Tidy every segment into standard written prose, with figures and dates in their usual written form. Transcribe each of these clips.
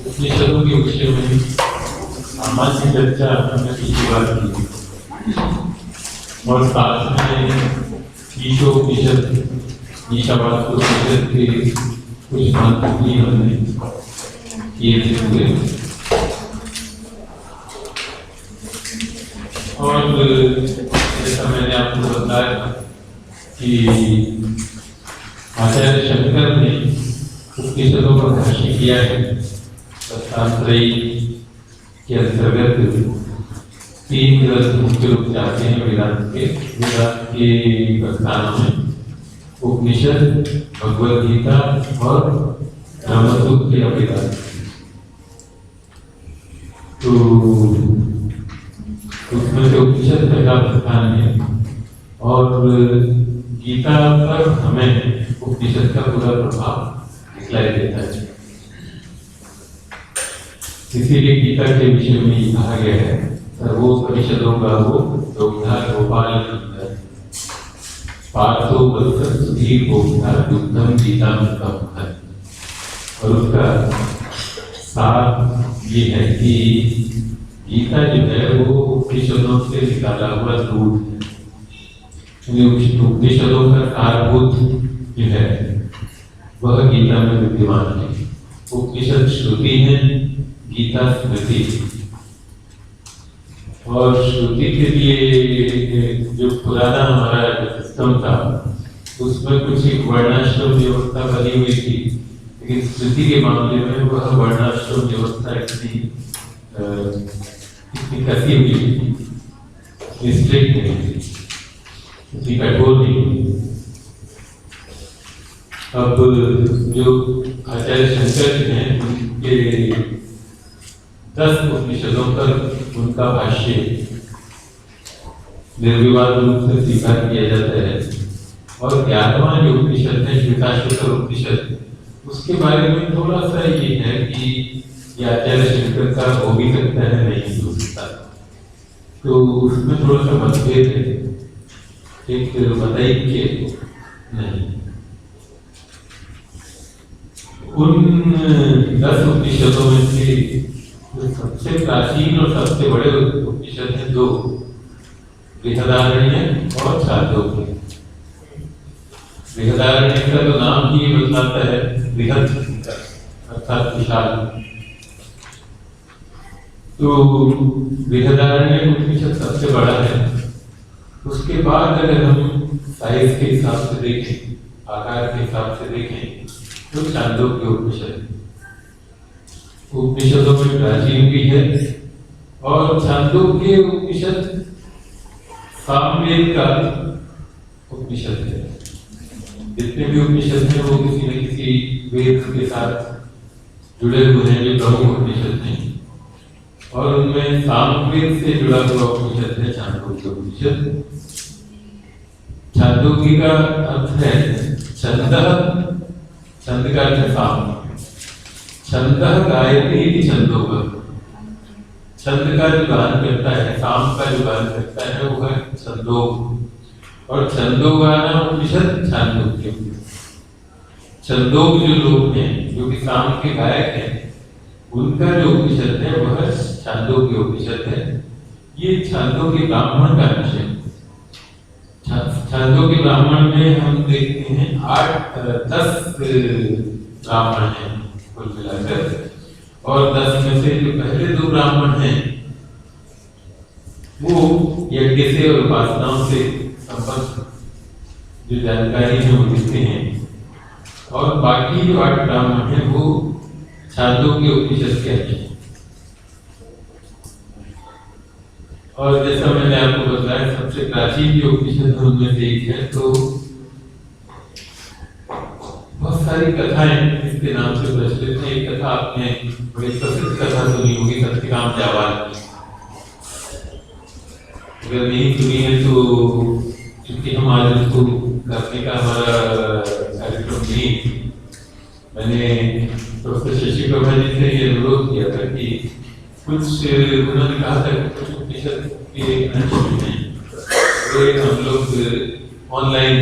उपनिषदों के विषय में सामान्य चर्चा हमने पिछली बार की और साथ में ईशोपनिषद ईशावास्योपनिषद के कुछ मंत्र भी हमने किए थे और जैसा मैंने आपको बताया कि आचार्य शंकर ने उपनिषदों का भाष्य किया है। दत्तात्रेय के अंतर्गत 3 ग्रंथ मुख्य रूप से आते हैं वेदांत के प्रस्थानों में उपनिषद, भगवद गीता और ब्रह्मसूत्र के वेदांत। तो उसमें से उपनिषद पहला प्रस्थान है और गीता पर हमें उपनिषद का पूरा प्रभाव दिखलाई देता है। इसीलिए गीता के विषय में ही कहा गया है सर्वोपनिषदों का वो योद्धा गोपाल पार्थो वत्स सुधीर गोप्ता युद्धम गीता है। और उसका सार ये है कि गीता जो है वो उपनिषदों से निकाला हुआ दूध है। उपनिषदों का सारभूत जो है वह गीता में विद्यमान है। उपनिषद श्रुति है, गीता स्मृति। और श्रुति के लिए जो पुराना हमारा सिस्टम था उसमें कुछ एक वर्णाश्रम व्यवस्था बनी हुई थी, लेकिन स्मृति के मामले में वह वर्णाश्रम व्यवस्था इतनी कसी हुई थी, स्ट्रिक्ट नहीं थी, इतनी कठोर नहीं थी। अब जो आचार्य शंकर हैं उनके 10 उपनिषदों पर उनका भाष्य निर्विवाद रूप से स्वीकार किया जाता है। और 11वां जो उपनिषद है श्वेताश्वतर उपनिषद, उसके बारे में थोड़ा सा ये है कि ये आचार्य शंकर का हो भी सकता है, नहीं हो सकता। तो उसमें थोड़ा सा मतभेद है, एक बताइए नहीं। उन 10 उपनिषदों में से सबसे प्राचीन और सबसे बड़े उपनिषद हैं 2, बृहदारण्यक और छांदोग्य। बृहदारण्यक का तो नाम ही बताता है बृहद अर्थात विशाल। तो बृहदारण्यक उपनिषद सबसे बड़ा है। उसके बाद अगर हम साइज के हिसाब से देखें, आकार के हिसाब से देखें तो छांदोग्य उपनिषद उपनिषदों में प्राचीन भी है। और छांदोग्य उपनिषद सामवेद का उपनिषद है। जितने भी उपनिषद हैं वो किसी न किसी वेद के साथ जुड़े हुए हैं, जो प्रमुख उपनिषद हैं। और उनमें सामवेद से जुड़ा हुआ उपनिषद है छांदोग्य उपनिषद। छांदोग्य का अर्थ है छंदः, छंद का अर्थ साम, छंदः गायते इति छंदोग्य। छंद का जो गान करता है, साम का जो गान करता है वो है छंदोग्य। और छंदोगाना उपनिषद छांदोग्य। छंदोग्य जो लोग हैं, जो कि साम के गायक हैं, उनका जो उपनिषद है वह छांदोग्य उपनिषद है। ये छांदोग्य ब्राह्मण का विषय। छांदोग्य ब्राह्मण में हम देखते हैं 10 ब्राह्मण हैं कुल मिलाकर। और 10 में से जो पहले 2 ब्राह्मण हैं वो यज्ञ से और उपासनाओं से संबंध जो जानकारी है वो लिखते हैं। और बाकी जो 8 ब्राह्मण हैं वो छांदोग्य उपनिषद के हैं। और जैसा मैंने आपको बताया सबसे प्राचीन जो उपनिषद है उनमें से एक है। तो बहुत सारी कथाएं इसके नाम से प्रचलित है। एक कथा आपने बड़ी प्रसिद्ध कथा सुनी होगी, सत्यकाम जावाल की। अगर नहीं सुनी है तो क्योंकि हम आज उसको करने का हमारा कार्यक्रम नहीं, मैंने प्रोफेसर शशि प्रभा जी से ये अनुरोध किया था कि कुछ उन्होंने कहा था कि कुछ उपनिषद के अंश हैं वे हम लोग ऑनलाइन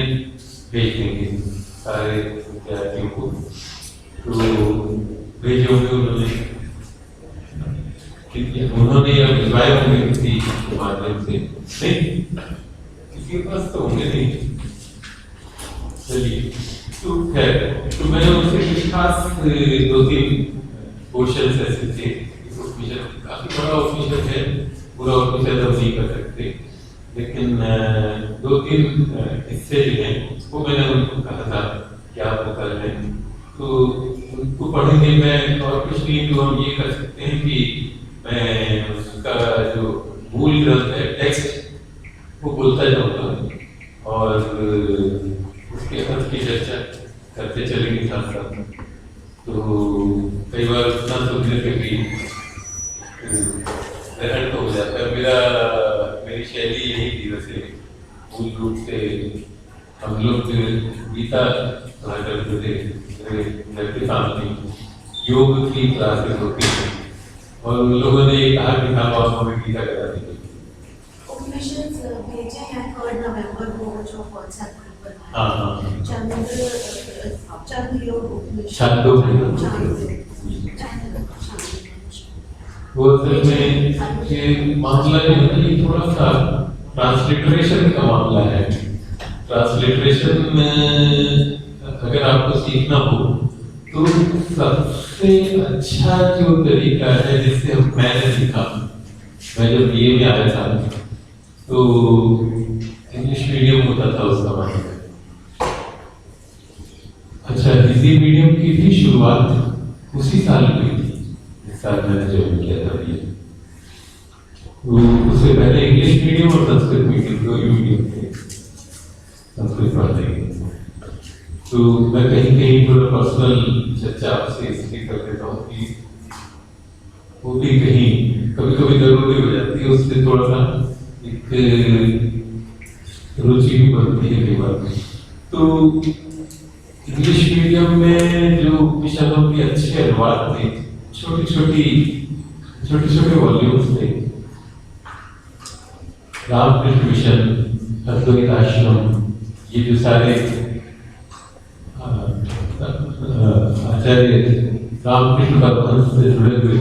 भेज देंगे सारे विद्यार्थियों को, तो भेजे होंगे उन्होंने यह भिजवाए होंगे किसी माध्यम से, नहीं किसी के पास तो होंगे नहीं। चलिए तो खैर, तो मैंने उनसे कुछ खास 2-3 क्वेश्चन ऐसे थे। उपनिषद काफी बड़ा उपनिषद है, पूरा उपनिषद हम नहीं कर सकते, लेकिन 2-3 हिस्से जो हैं वो मैंने उनको कहा था कि आप वो कर लें, तो उनको पढ़ेंगे। मैं और कुछ नहीं, तो हम ये कर सकते हैं कि मैं उसका जो मूल ग्रंथ है, टेक्स्ट, वो बोलता जाऊंगा और उसके अर्थ की चर्चा करते चलेंगे साथ साथ। तो कई बार उतना सुनने से भी ग्रहण तो हो जाता है। मेरी शैली यही थी वैसे, मूल रूप से हम लोग गीता पढ़ा करते थे, घर के सामने योग की क्लासेस होती थी और उन लोगों ने कहा कि हाँ आप हमें गीता करा देंगे। उपनिषद भेजे हैं 3 नवंबर को जो व्हाट्सएप ग्रुप पर। हाँ चंद्र योग उपनिषद, वो असल में ये मामला जो है ये थोड़ा सा ट्रांसलिटरेशन का मामला है। ट्रांसलिटरेशन में अगर आपको सीखना हो तो सबसे अच्छा जो तरीका है जिससे मैंने सीखा, मैं जब बीए में आया था तो इंग्लिश मीडियम होता था उस समय में। अच्छा, हिंदी मीडियम की भी शुरुआत उसी साल हुई थी, इस साल मैंने ज्वाइन किया था बीए। तो उससे पहले इंग्लिश मीडियम और संस्कृत मीडियम, दो ही मीडियम थे संस्कृत पढ़ने के। तो मैं कहीं कहीं थोड़ा पर्सनल चर्चा आपसे इसलिए कर देता हूँ कि वो भी कहीं कभी कभी जरूरी हो जाती है, उससे थोड़ा सा एक रुचि भी बढ़ती है कई बार। तो इंग्लिश मीडियम में जो उपनिषदों के अच्छे अनुवाद थे, छोटे छोटे वॉल्यूम्स थे, रामकृष्ण मिशन, अद्वैत आश्रम, ये जो सारे आचार्य रामकृष्ण परमहंस से जुड़े हुए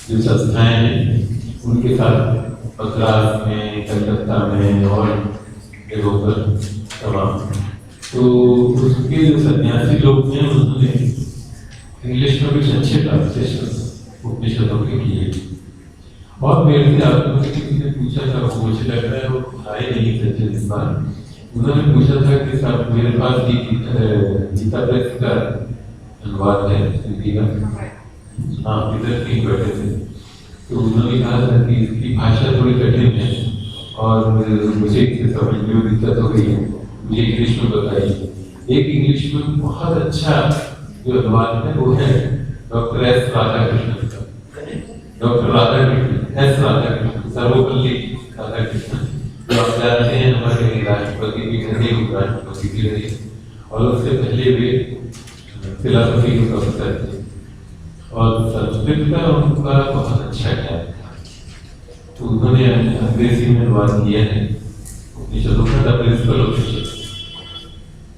जो संस्थाएं हैं उनके साथ मद्रास में, कलकत्ता में और जगहों पर तमाम, तो उसके जो सन्यासी लोग हैं उन्होंने इंग्लिश में कुछ अच्छे ट्रांसलेशन उपनिषदों के किए। और मेरे से आप लोगों से किसी ने पूछा था, वो मुझे लग रहा है वो आए नहीं थे इस बार, उन्होंने पूछा था कि साहब मेरे पास ये गीता प्रेस का अनुवाद है हिंदी का, हाँ इधर कहीं बैठे थे, तो उन्होंने कहा था कि इसकी भाषा थोड़ी कठिन है और मुझे इसे समझने में दिक्कत हो गई है, मुझे इंग्लिश में बताइए। एक इंग्लिश में बहुत अच्छा जो अनुवाद है वो है डॉक्टर एस राधाकृष्णन का, डॉक्टर राधाकृष्णन, एस राधाकृष्णन, सर्वपल्ली राधाकृष्णन, जो आप जानते हैं हमारे राष्ट्रपति भी रहे, उपराष्ट्रपति भी रहे और उससे पहले वे फिलॉसफी के प्रोफेसर थे और संस्कृत का उनका बहुत अच्छा ज्ञान था। तो उन्होंने अंग्रेजी में अनुवाद किया है उपनिषदों का, द प्रिंसिपल उपनिषद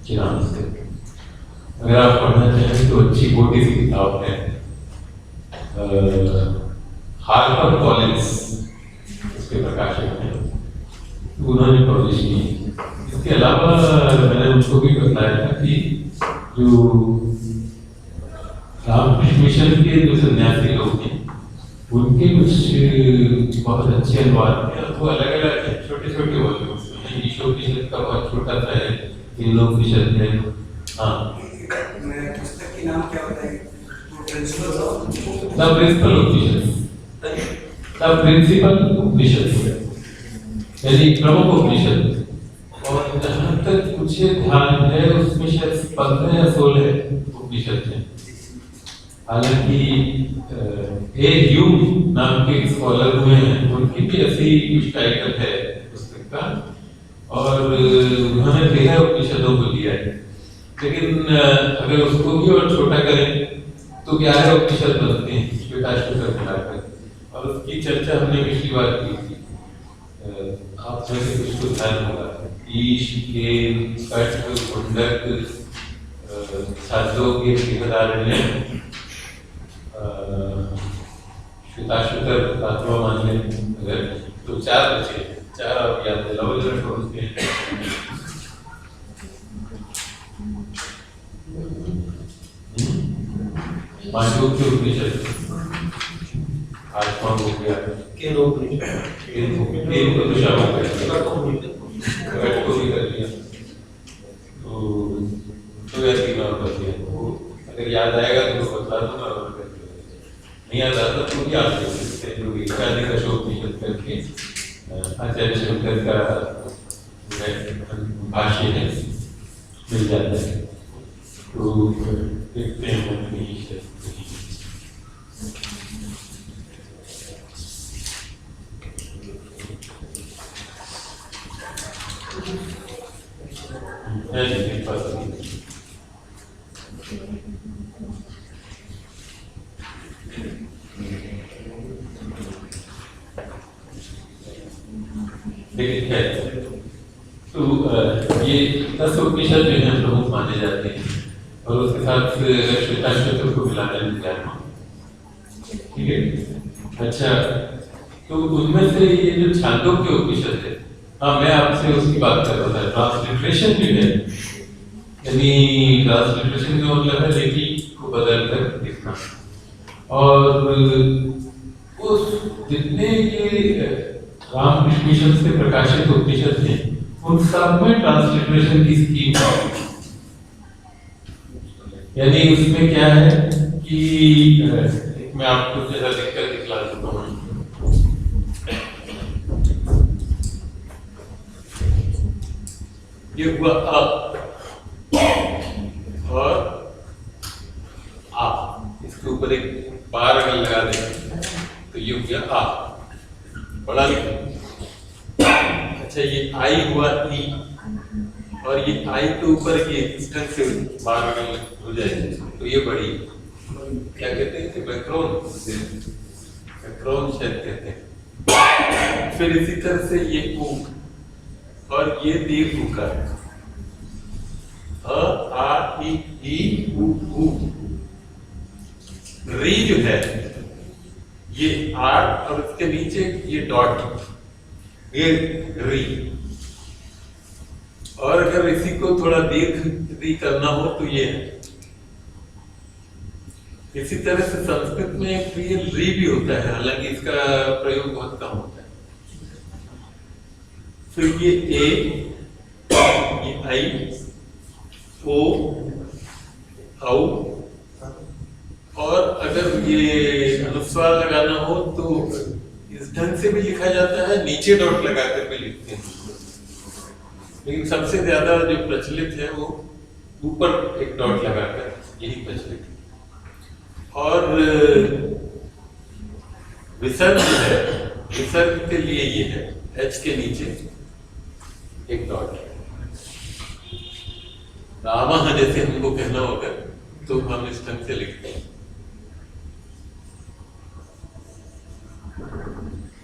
के नाम से। अगर आप पढ़ना चाहें तो अच्छी मोटी सी किताब है, हार्पर कॉलेज उसके प्रकाशक हैं, उन्होंने पब्लिश की। इसके अलावा मैंने उनको भी बताया था कि जो रामकृष्ण मिशन के जो सन्यासी लोग हैं उनके कुछ बहुत अच्छे अनुवाद हैं, वो अलग अलग हैं, छोटे छोटे वॉल्यूम्स हैं। ईशोपनिषद का बहुत छोटा सा है, तीनोपनिषद है। हाँ, पुस्तक की नाम क्या होता है? The principal Upanishad, the principal Upanishad यानी प्रमुख उपनिषद। और जहाँ तक मुझे ध्यान है उसमें शायद 15 या 16 उपनिषद हैं। हालांकि ए ह्यूम नाम के स्कॉलर हुए हैं, उनकी भी ऐसी कुछ टाइटल है पुस्तक का और उन्होंने 13 उपनिषदों को लिया है। लेकिन अगर उसको भी और छोटा करें तो 11 उपनिषद बनते हैं, श्वेताश्वतर मिलाकर और उसकी चर्चा हमने पिछली बार की थी। आप में से कुछ तो ध्यान होगा, ईश के कट गुंडक छांदोग्य बृहदारण्य श्वेताश्वतर आत्मा मान लें अगर, तो 4 बचे, 4 आप याद दिलाओ जरा छोड़ के। मांडूक्य उपनिषद, आत्मा हो गया, केन को तो शामिल कर लिया, घट को भी कर लिया, तो यह तीनों कर दिया। अगर याद आएगा तो बता दूंगा, और नहीं याद आता तो भी आप देख सकते हैं। जो एकादि का शोपनिषद करके आचार्य शंकर का भाष्य है, मिल जाता है, तो देखते हैं। लेकिन है तो ये 10 उपनिषद जो है प्रमुख माने जाते हैं, और उसके साथ श्वेताश्वतर को मिलाना है, ठीक है। अच्छा, तो उनमें से ये जो छांदोग्य उपनिषद है, हाँ मैं आपसे उसकी बात कर रहा था। ट्रांसलिटरेशन जो है, यानी ट्रांसलिटरेशन का मतलब है लिपि को बदल कर लिखना, और उस जितने ये रामकृष्ण मिशन से प्रकाशित उपनिषद हैं, उन सब में ट्रांसलिटरेशन की स्कीम है। यानी उसमें क्या है कि मैं आपको जरा लिखकर दिखला देता हूँ। ये हुआ अ और आ, इसके ऊपर एक बार अगर लगा दें तो ये हो गया आ, बड़ा लिखा। अच्छा, ये आई हुआ ई, और ये आई के ऊपर ये इस ढंग से बार अगर हो जाए तो ये बड़ी, क्या कहते हैं, बैकग्राउंड, बैकग्राउंड शायद कहते हैं। फिर इसी तरह से ये ऊ, और ये दीर्घ उकार, अ आ ई उ ऊ। री जो है ये आर, और उसके नीचे ये डॉट, ये री। और अगर इसी को थोड़ा दीर्घ री करना हो तो ये है। इसी तरह से संस्कृत में ये री भी होता है, हालांकि इसका प्रयोग बहुत कम होता है। फिर ये ए, ये आई, ओ, औ, और अगर ये अनुस्वार लगाना हो तो इस ढंग से भी लिखा जाता है, नीचे डॉट लगाकर भी लिखते हैं, लेकिन सबसे ज्यादा जो प्रचलित है वो ऊपर एक डॉट लगाकर, यही प्रचलित है। और विसर्ग है, विसर्ग के लिए ये है, एच के नीचे एक डॉट। रामः जैसे हमको कहना होगा तो हम इस ढंग से लिखते हैं।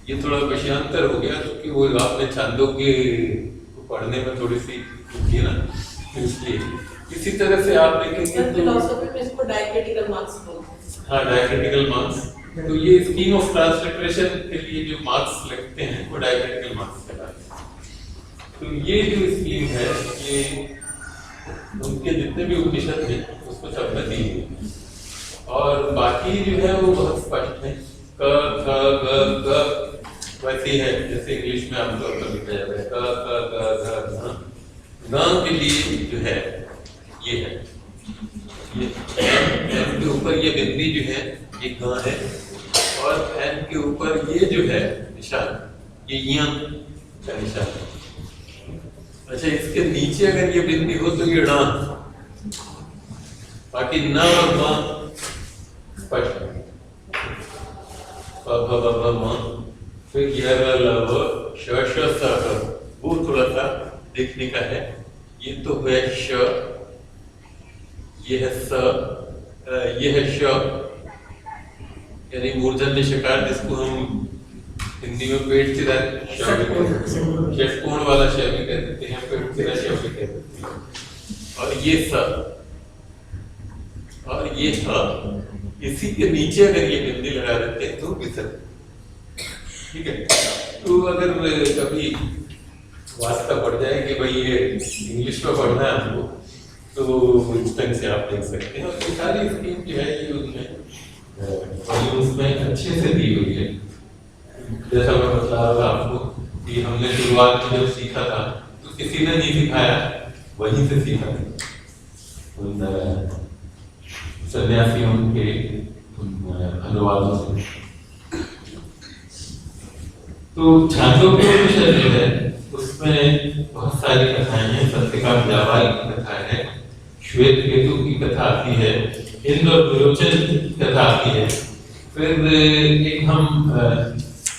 ये थोड़ा विषयांतर हो गया क्योंकि वो आपने छांदोग्य को पढ़ने में थोड़ी सी थी ना, इसलिए। इसी तरह से आप देखेंगे तो फिलॉसफी में इसको डायक्रिटिकल मार्क्स बोलते हैं। हाँ, डायक्रिटिकल मार्क्स। तो ये स्कीम ऑफ ट्रांसलिटरेशन के लिए जो मार्क्स लगते हैं वो डायक्रिटिकल मार्क्स कहलाते हैं। तो ये जो स्कीम है, ये उनके जितने भी उपनिषद हैं उसको सबने दी है, और बाकी जो है वो बहुत स्पष्ट है। क ख ग ग वैसे है जैसे इंग्लिश में आमतौर पर लिखा जाता है, क ख ग घ। ग के लिए जो है ये है, ये एन के ऊपर ये बिंदी जो है ये ग है, और एन के ऊपर ये जो है निशान, ये यहाँ का निशान है। अच्छा, इसके नीचे अगर ये बिंदी हो तो ये ण, बाकी न म स्पष्ट है। प भ ब भ म, फिर य र ल व श श स ह, वो थोड़ा सा देखने का है। ये तो है श, ये है स, ये है श, यानी मूर्धन्य शकार जिसको हम हिंदी में पेट चिरा षटकोण वाला श भी कह देते हैं, पेट चिरा श भी कह देते हैं। और ये स और ये ह, इसी के नीचे अगर ये बिंदी लगा देते हैं तो विसर्ग। ठीक है, तो अगर कभी वास्ता पड़ जाए कि भाई ये इंग्लिश में पढ़ना है आपको, तो इस ढंग से आप देख सकते हैं। और ये सारी स्कीम जो है ये उसमें वॉल्यूम्स में अच्छे से दी हुई है। जैसा मैं बता रहा था आपको कि हमने शुरुआत में जब सीखा था तो किसी ने नहीं सिखाया, वहीं से सीखा उन सन्यासियों के अनुवादों से। तो छांदोग्य उपनिषद जो है उसमें बहुत सारी कथाएं हैं। सत्यकाम जाबाल की कथा है, श्वेत केतु की कथा आती है, इंद्र और विरोचन की कथा आती है। फिर एक हम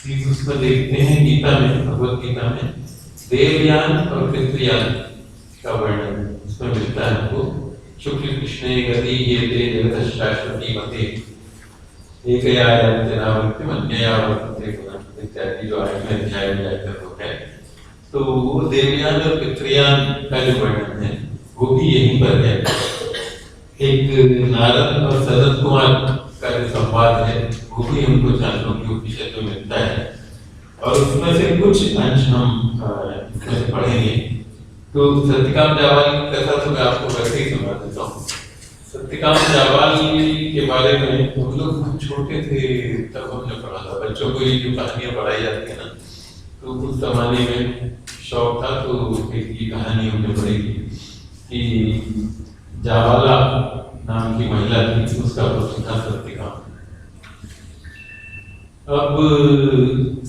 चीज उसमें देखते हैं गीता में, भगवत गीता में देवयान और पितृयान का वर्णन उसमें मिलता है हमको। शुक्ल कृष्ण गति ये ते जगत शाश्वती मते एकयायन्त्यनावृत्ति अन्ययावृत्ति गुणः इत्यादि जो 8वें अध्याय में जाकर है। तो वो देवयान और पितृयान का जो वर्णन है वो भी यहीं पर है। एक नारद और सनत कुमार का जो संवाद है वो भी हमको छांदोग्य उपनिषद में मिलता है। और उसमें से कुछ अंश हम इसमें से पढ़ेंगे। तो सत्यकाम जाबाल की कथा तो मैं आपको वैसे ही सुना देता हूँ। सत्यकाम जाबाल के बारे में हम लोग छोटे थे तब हमने पढ़ा था। बच्चों को ये जो कहानियां पढ़ाई जाती है ना, तो उस जमाने में शौक था। तो एक ये कहानी हमने पढ़ी थी कि जाबाला नाम की महिला थी, उसका पुत्र था सत्यकाम। अब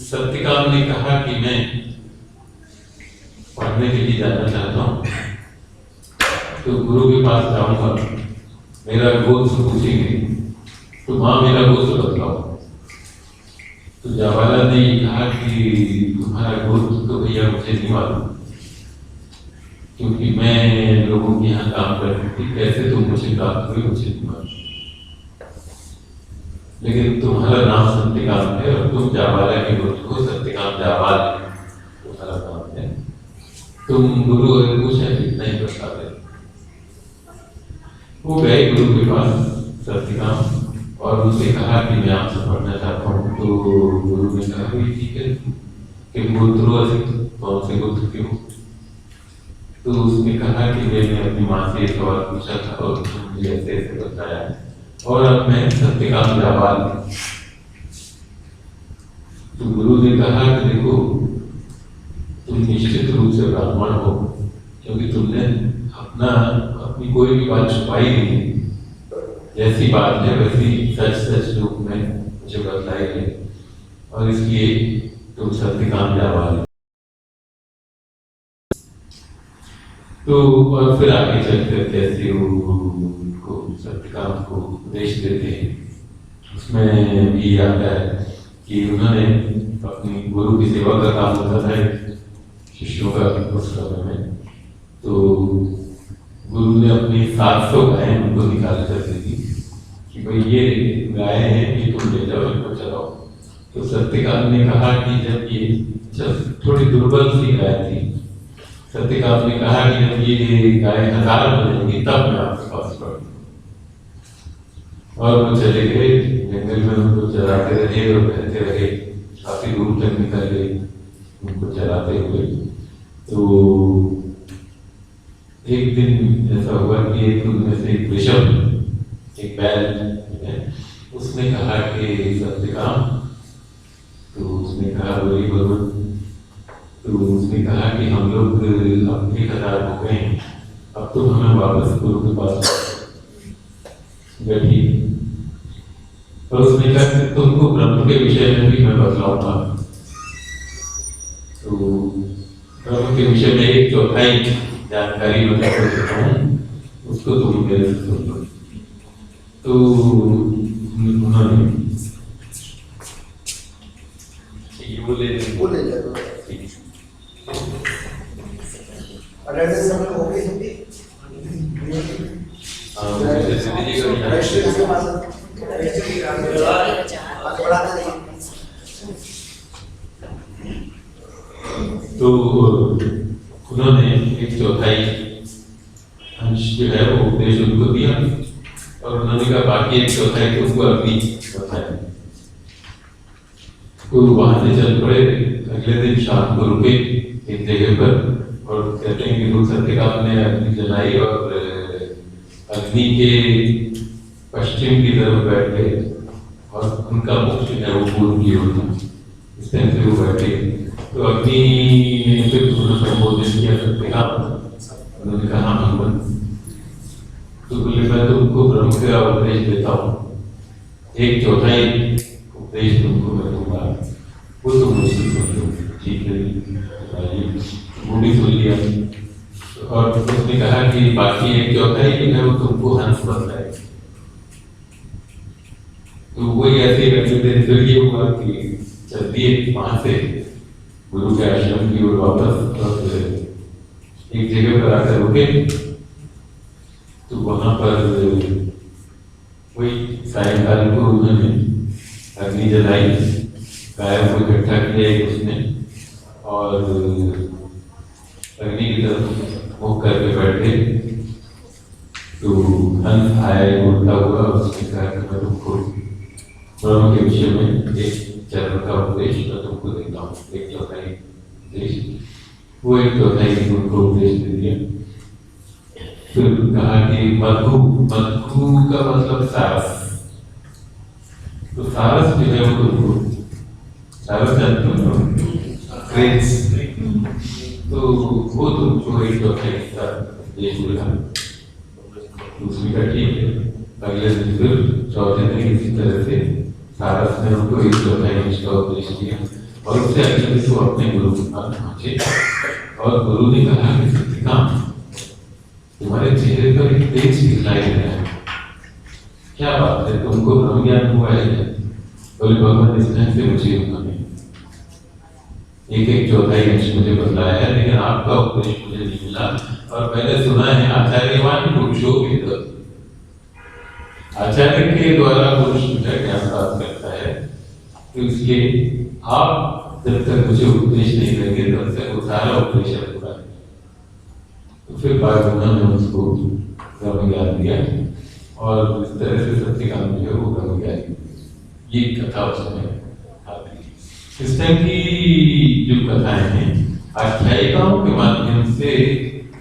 सत्यकाम ने कहा कि मैं पढ़ने के लिए जाना चाहता हूँ, तो गुरु के पास जाऊंगा, मेरा गोत्र पूछेंगे तो माँ मेरा गोत्र बतलाओ। तो जाबाला ने कहा कि तुम्हारा गोत्र तो भैया मुझे नहीं मालूम, क्योंकि मैं लोगों के यहाँ काम करती थी, कैसे तुम मुझे प्राप्त हुई मुझे नहीं मालूम, लेकिन तुम्हारा नाम सत्यकाम है और तुम जाबाला के गोत्र हो, सत्यकाम जाबाल तुम्हारा नाम है। तुम गुरु अगर पूछे इतना ही बता दे। वो गए गुरु के पास सत्यकाम और उनसे कहा कि मैं आपसे पढ़ना चाहता हूँ। तो गुरु ने कहा भी ठीक है, कि गोत्रो कौन से गोत्र के हो। तो उसने कहा कि मैंने अपनी माँ से एक सवाल पूछा था और मुझे ऐसे ऐसे बताया और अब मैं सत्यकाम जाबाल। तो गुरु ने कहा कि देखो तुम निश्चित रूप से ब्राह्मण हो, क्योंकि तुमने अपनी कोई भी बात छुपाई नहीं, जैसी बात है वैसी सच सच रूप में मुझे बतलाई है, और इसलिए तुम सत्यकाम जाबाल। तो और फिर आगे चलकर कैसे उनको सत्यकाम को उपदेश देते हैं, उसमें भी आता है कि उन्होंने अपनी गुरु की सेवा का काम होता था शिष्यों का उस समय में। तो गुरु ने अपनी 700 गायें उनको निकाल कर दी थी कि भाई ये गायें हैं, ये तुम ले जाओ, इनको चलाओ। तो सत्यकाम ने कहा कि जब थोड़ी दुर्बल सी गाय थी, सत्यकाम ने कहा कि जब ये गाय 1000 हो जाएंगी तब मैं आपके पास पढ़ूंगा। और वो चले गए जंगल में, उनको चराते रहे और बहते रहे, काफी दूर तक निकल गए उनको चराते हुए। तो एक दिन ऐसा हुआ कि एक उनमें से एक वृषभ, एक बैल है, उसने कहा कि सत्यकाम, तो उसने कहा बोली भगवान। तो उसने कहा कि हम लोग अब 1000 हो गए हैं, अब तो हमें वापस गुरु के पास बैठी। और उसने कहा कि तुमको ब्रह्म के विषय में भी मैं बतलाऊंगा। तो ब्रह्म के विषय में 1/4 जानकारी मैं बता देता हूँ, उसको तुम मेरे से सुन लो। तो उन्होंने बोले अटेंडेंस में हो गई हिंदी। हाँ, तो उन्होंने 1/4 अंश जो है वो उपदेश उनको दिया और उन्होंने कहा बाकी 1/4 तुमको अभी बताया। तो वहां से चल पड़े। अगले दिन शाम को रुके एक जगह पर और कहते हैं कि गुरु सत्यकाम ने अग्नि जलाई और अग्नि के पश्चिम की तरफ बैठ गए और उनका मुख जो है वो पूर्व की ओर था। इस टाइम से वो बैठे तो अग्नि ने फिर संबोधित किया सत्यकाम। उन्होंने कहा भगवान तो बोले मैं तुमको ब्रह्म का उपदेश देता हूँ, 1/4 उपदेश तुमको मैं दूंगा, वो तुम मुझसे सुन लो। ठीक है वो भी सुन लिया और उसने कहा कि बाकी 1/4 जो है वो तुमको हंस बताए। तो वही ऐसे अगले दिन फिर ये हुआ कि चल दिए वहां से गुरु के आश्रम की ओर वापस और एक जगह पर आकर रुके। तो वहां पर वही सायंकाल को उन्होंने अग्नि जलाई, गायों को इकट्ठा किया एक उसने और अग्नि की तरफ मुख करके बैठे। तो हंस आया उड़ता हुआ, उसने कहा कि मैं तुमको ब्रह्म के विषय में एक चरण का उपदेश मैं तुमको देता हूँ, 1/4 उपदेश। वो 1/4 उनको उपदेश दे दिया। फिर कहा कि मधु, मधु का मतलब सारस। तो सारस जो है वो तुमको सारस जानते हो, ग्रेप्स, तो वो तुमको 1/4 उपदेश मिला। दूसरी का ठीक है। अगले दिन फिर चौथे दिन इसी तरह से सारस ने उनको 1/4 का उपदेश दिया और उससे अगले दिन वो अपने गुरु के पास पहुंचे और गुरु ने कहा कि सत्यकाम तुम्हारे चेहरे पर एक तेज दिखलाई दे रहा है, क्या बात है, तुमको ब्रह्म ज्ञान हुआ है क्या? बोले भगवान इस ढंग से मुझे उन्होंने 1/4 अंश मुझे बतलाया है, लेकिन आपका उपदेश मुझे नहीं मिला। और मैंने सुना है आचार्यवान पुरुषों के द्वारा, आचार्य के द्वारा पुरुष मुझे ज्ञान प्राप्त करता है, तो इसलिए आप जब तक मुझे उपदेश नहीं देंगे तब तक वो सारा उपदेश अधूरा है। तो फिर बाद उन्होंने उसको ब्रह्म ज्ञान दिया और इस तरह से सत्यकाम जो है वो ब्रह्म ज्ञान, ये कथा उसमें आती है। इस टाइम की जो कथाएं हैं आख्यायिकाओं के माध्यम से,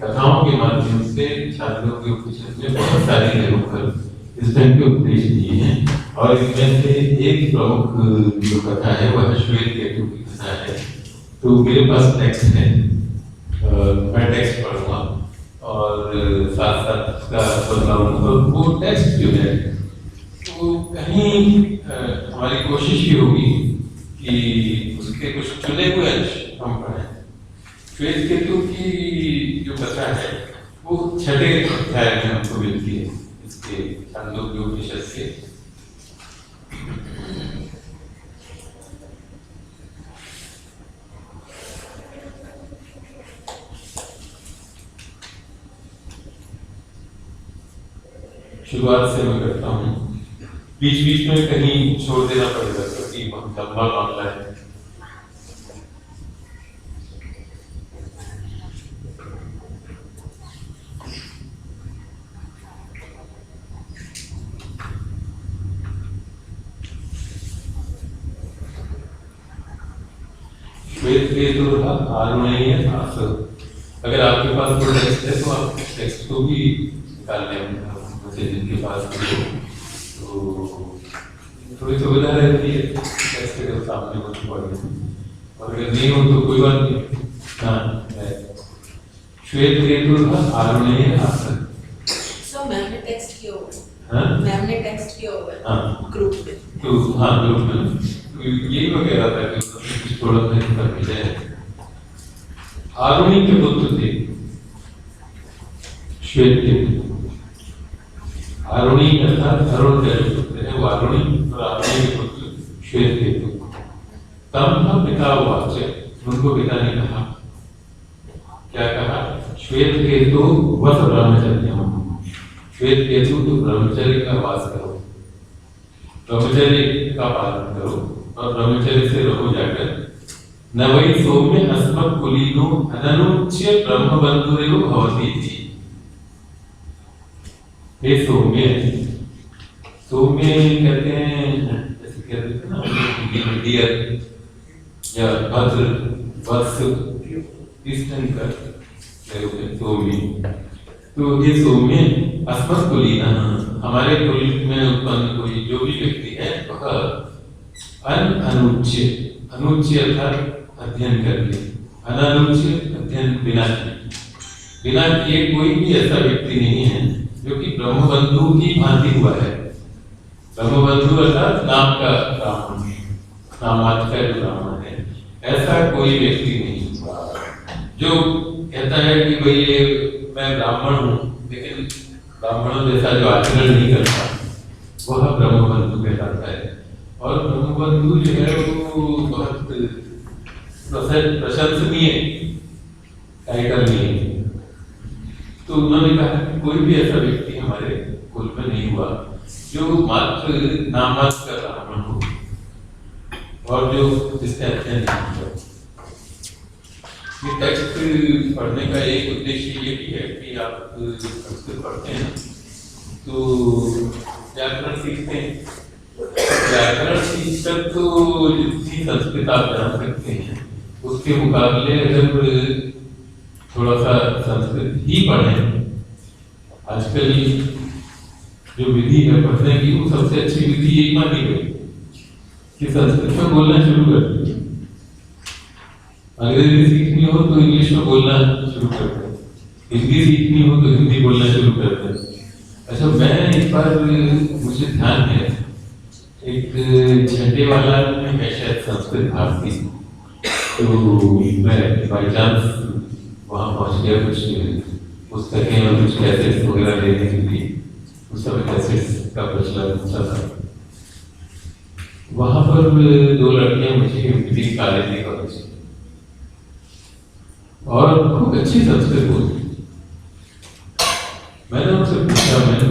कथाओं के माध्यम से छात्रों के उपनिषद में बहुत सारी जगहों पर इस टाइम के उपदेश दिए हैं और इसमें से एक प्रमुख जो कथा है वह श्वेत केतु की कथा है। तो मेरे पास टेक्स्ट है, मैं टेक्स्ट पढ़ूंगा और साथ साथ उसका बदलाऊंगा। वो टेक्स्ट जो है वो कहीं हमारी कोशिश ही होगी कि उसके कुछ चुने हुए अंश हम पढ़ें। श्वेत केतु की जो कथा है वो 6ठे अध्याय में हमको मिलती है इसके छांदोग्य उपनिषद से। शुरुआत से मैं करता हूँ, बीच बीच में कहीं छोड़ देना पड़ेगा क्योंकि बहुत लंबा मामला है। श्वेत केतु आरुणेय आसव। अगर आपके पास कोई टेक्स्ट है तो आप टेक्स्ट को भी निकाल लें, जिनके पास तो थोड़ी सुविधा रहती है टेक्स्ट के सामने कुछ पढ़ने, और अगर नहीं हो तो कोई बात नहीं। हाँ, श्वेत केतु आरुणेय आसव। सो मैम ने टेक्स्ट किया हुआ है। हाँ, मैम ने टेक्स्ट किया हुआ है। हाँ, ग्रुप में। तो हाँ ग्रुप में तो यही मैं कह रहा था कि थोड़ा सा कर मिले। आरुणी के पुत्र थे श्वेत केतु। आरुणी अर्थात अरुण का जो पुत्र है वो आरुणी और आरुणी के पुत्र श्वेत केतु। तम था पिता वाच्य, उनको पिता ने कहा, क्या कहा? श्वेत केतु वस ब्रह्मचर्य, श्वेत केतु तो ब्रह्मचर्य का वास करो, ब्रह्मचर्य का पालन करो और ब्रह्मचर्य से रहो जाकर न वै सौम्य अस्मत् कुलीनो अननुच्य ब्रह्म बंधुरेव भवति इति। हे सौम्य, सौम्य कहते हैं, जैसे कहते हैं ना डियर या भद्र, वत्स, इस ढंग का सौम्य। तो ये सौम्य अस्मत् कुलीना, हमारे कुल में उत्पन्न कोई जो भी व्यक्ति है वह अनुच्य, अनुच्य अर्थात अध्ययन करके, अनानुच्य अध्ययन बिना किए कोई भी ऐसा व्यक्ति नहीं है जो कि ब्रह्मबंधु की भांति हुआ है। ब्रह्मबंधु अर्थात नाम का ब्राह्मण, नामात्र का जो ब्राह्मण है, ऐसा कोई व्यक्ति नहीं हुआ जो कहता है कि भाई ये मैं ब्राह्मण हूँ लेकिन ब्राह्मणों जैसा जो आचरण नहीं करता वह ब्रह्मबंधु कहलाता है। और ब्रह्मबंधु जो है वो बहुत प्रशंसनीय टाइटल नहीं है। तो उन्होंने कहा कि कोई भी ऐसा व्यक्ति हमारे कुल में नहीं हुआ जो मात्र नामात्र का ब्राह्मण हो और जो जिसने अध्ययन नहीं किया। ये टेक्स्ट पढ़ने का एक उद्देश्य ये भी है कि आप संस्कृत पढ़ते हैं तो व्याकरण सीखते हैं। व्याकरण सीखकर तो जितनी संस्कृत आप जान सकते हैं उसके मुकाबले अगर थोड़ा सा संस्कृत ही पढ़ें, आजकल जो विधि है पढ़ने की वो सबसे अच्छी विधि यही मानी गई कि संस्कृत में बोलना शुरू कर दीजिए। अंग्रेजी सीखनी हो तो इंग्लिश में बोलना शुरू कर दें, हिंदी सीखनी हो तो हिंदी बोलना शुरू कर दें। अच्छा, मैं एक बार मुझे ध्यान है एक झंडे वाला में है शायद संस्कृत भारती, तो मैं बाई चांस वहाँ पहुँच गया कुछ पुस्तकें और कुछ कैसेट्स वगैरह लेने के लिए। उस समय कैसेट्स का प्रचलन अच्छा था। वहाँ पर दो लड़कियाँ मुझे मिली काले थे कॉलेज और खूब अच्छी संस्कृत बोलती। मैंने उनसे पूछा, मैंने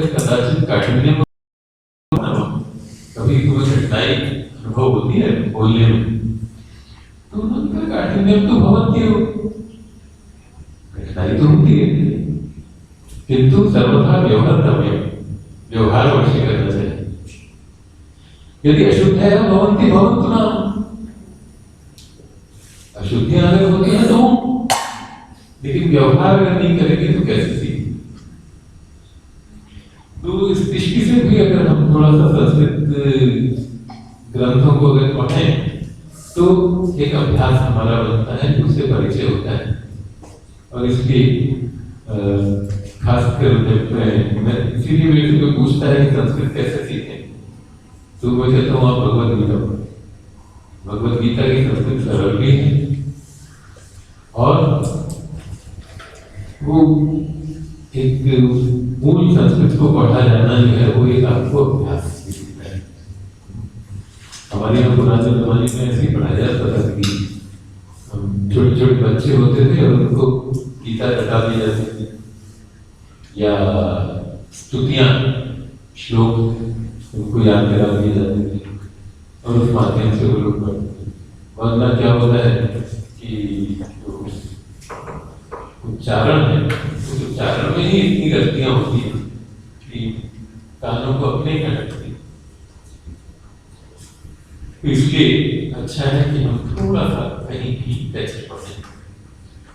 कदाचित काठिन्य में कभी तुम्हें कठिनाई अनुभव होती है बोलने में? तो उन्होंने कहा काठिन्य तो भवती हो, कठिनाई तो होती है किंतु सर्वथा व्यवहार अवश्य करना चाहिए। यदि अशुद्ध है भवंती भवन्तु नाम, अशुद्धियां अगर होती है तो लेकिन व्यवहार अगर नहीं करेंगे तो कैसे सीखेंगे? तो इस दृष्टि से भी अगर हम थोड़ा सा संस्कृत ग्रंथों को अगर पढ़ें तो एक अभ्यास हमारा बनता है, उससे परिचय होता है। और इसलिए खासकर जब मैं इसीलिए मेरे से कोई पूछता है कि संस्कृत कैसे सीखें तो मैं कहता हूँ आप भगवत गीता पढ़ो। भगवत गीता की संस्कृत सरल भी है और वो एक मूल संस्कृत को पढ़ा जाना जो है वो एक आपको अभ्यास है। हमारे यहाँ पुराने जमाने में ऐसे ही पढ़ाया जाता था कि छोटे छोटे बच्चे होते थे और उनको गीता रटा दी जाती थी या स्तुतियाँ श्लोक उनको याद करा दिए जाते थे और उस माध्यम से वो लोग पढ़ते थे। वरना क्या होता है कि जो उच्चारण है उस उच्चारण में ही इतनी गलतियां होती हैं कि कानों को अपने कटती। इसलिए अच्छा है कि हम थोड़ा सा कहीं भी टेक्स्ट पढ़ें।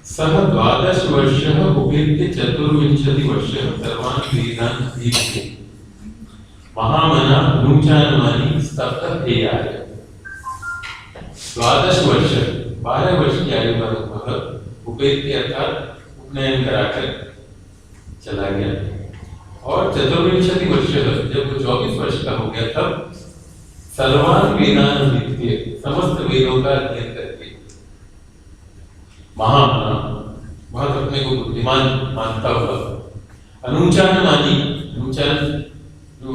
सह 12 वर्षः उपेत्य 24 वर्षः सर्वान् वेदान् अधीत्य महामना अनुचानमानि स्तब्धः हेयाय। 12 वर्ष 12 वर्ष की आयु पर वह उपेत्य अर्थात उपनयन कराकर चला गया और 24 वर्ष जब वो 24 वर्ष का हो गया तब सर्वान् वेदान् अधीत्य समस्त वेदों का अध्ययन करके महामना बहुत अपने को बुद्धिमान मानता हुआ अनुचान मानी, अनुचान जो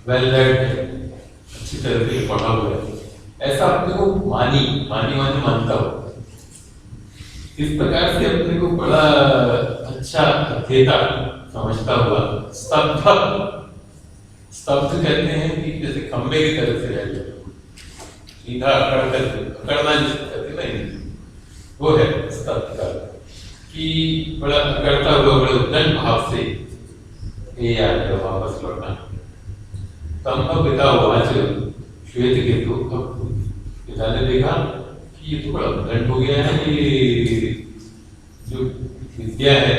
वेल रेड अच्छी तरह से पढ़ा हुआ है ऐसा अपने को मानी मानता हुआ। इस प्रकार से अपने को बड़ा अच्छा अध्येता समझता हुआ स्तब्ध स्तब्ध कहते हैं कि जैसे खंबे की तरफ से रह जाए, सीधा अकड़ना जिसे कहते हैं ना, वो है स्तब्ध का, कि बड़ा अकड़ता हुआ बड़े उद्दंड भाव से ये आ गया वापस लौटना। तम पिता वाच श्वेत केतु, पिता ने देखा कि ये तो बड़ा उद्दंड हो गया है, ये जो विद्या है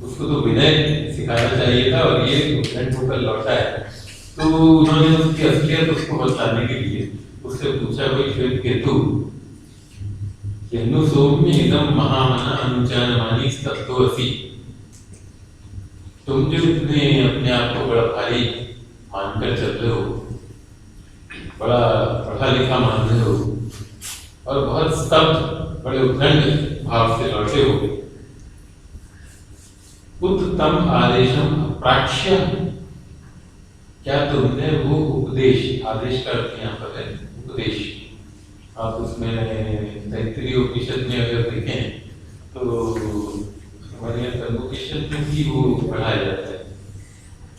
उसको तो विनय सिखाना चाहिए था और ये उद्दंड होकर लौटा है। तो उन्होंने उसकी असलियत उसको बताने के लिए उससे पूछा, कोई श्वेत केतु यन्नु सौम्य इदम महामना अनुजानमानी स्तब्धो असि, तुम जो इतने अपने आप को बड़ा भारी मानकर चल रहे हो, बड़ा पढ़ा लिखा मान रहे हो और बहुत स्तब्ध बड़े उद्दंड भाव से लौटे हो, उत्तम आदेशम प्राक्ष्य, क्या तुमने वो उपदेश, आदेश का अर्थ यहाँ पर है उपदेश, आप उसमें तैत्तिरीय उपनिषद में अगर देखें तो हमारे यहाँ तर्कोपनिषद में भी वो पढ़ाया जाता है,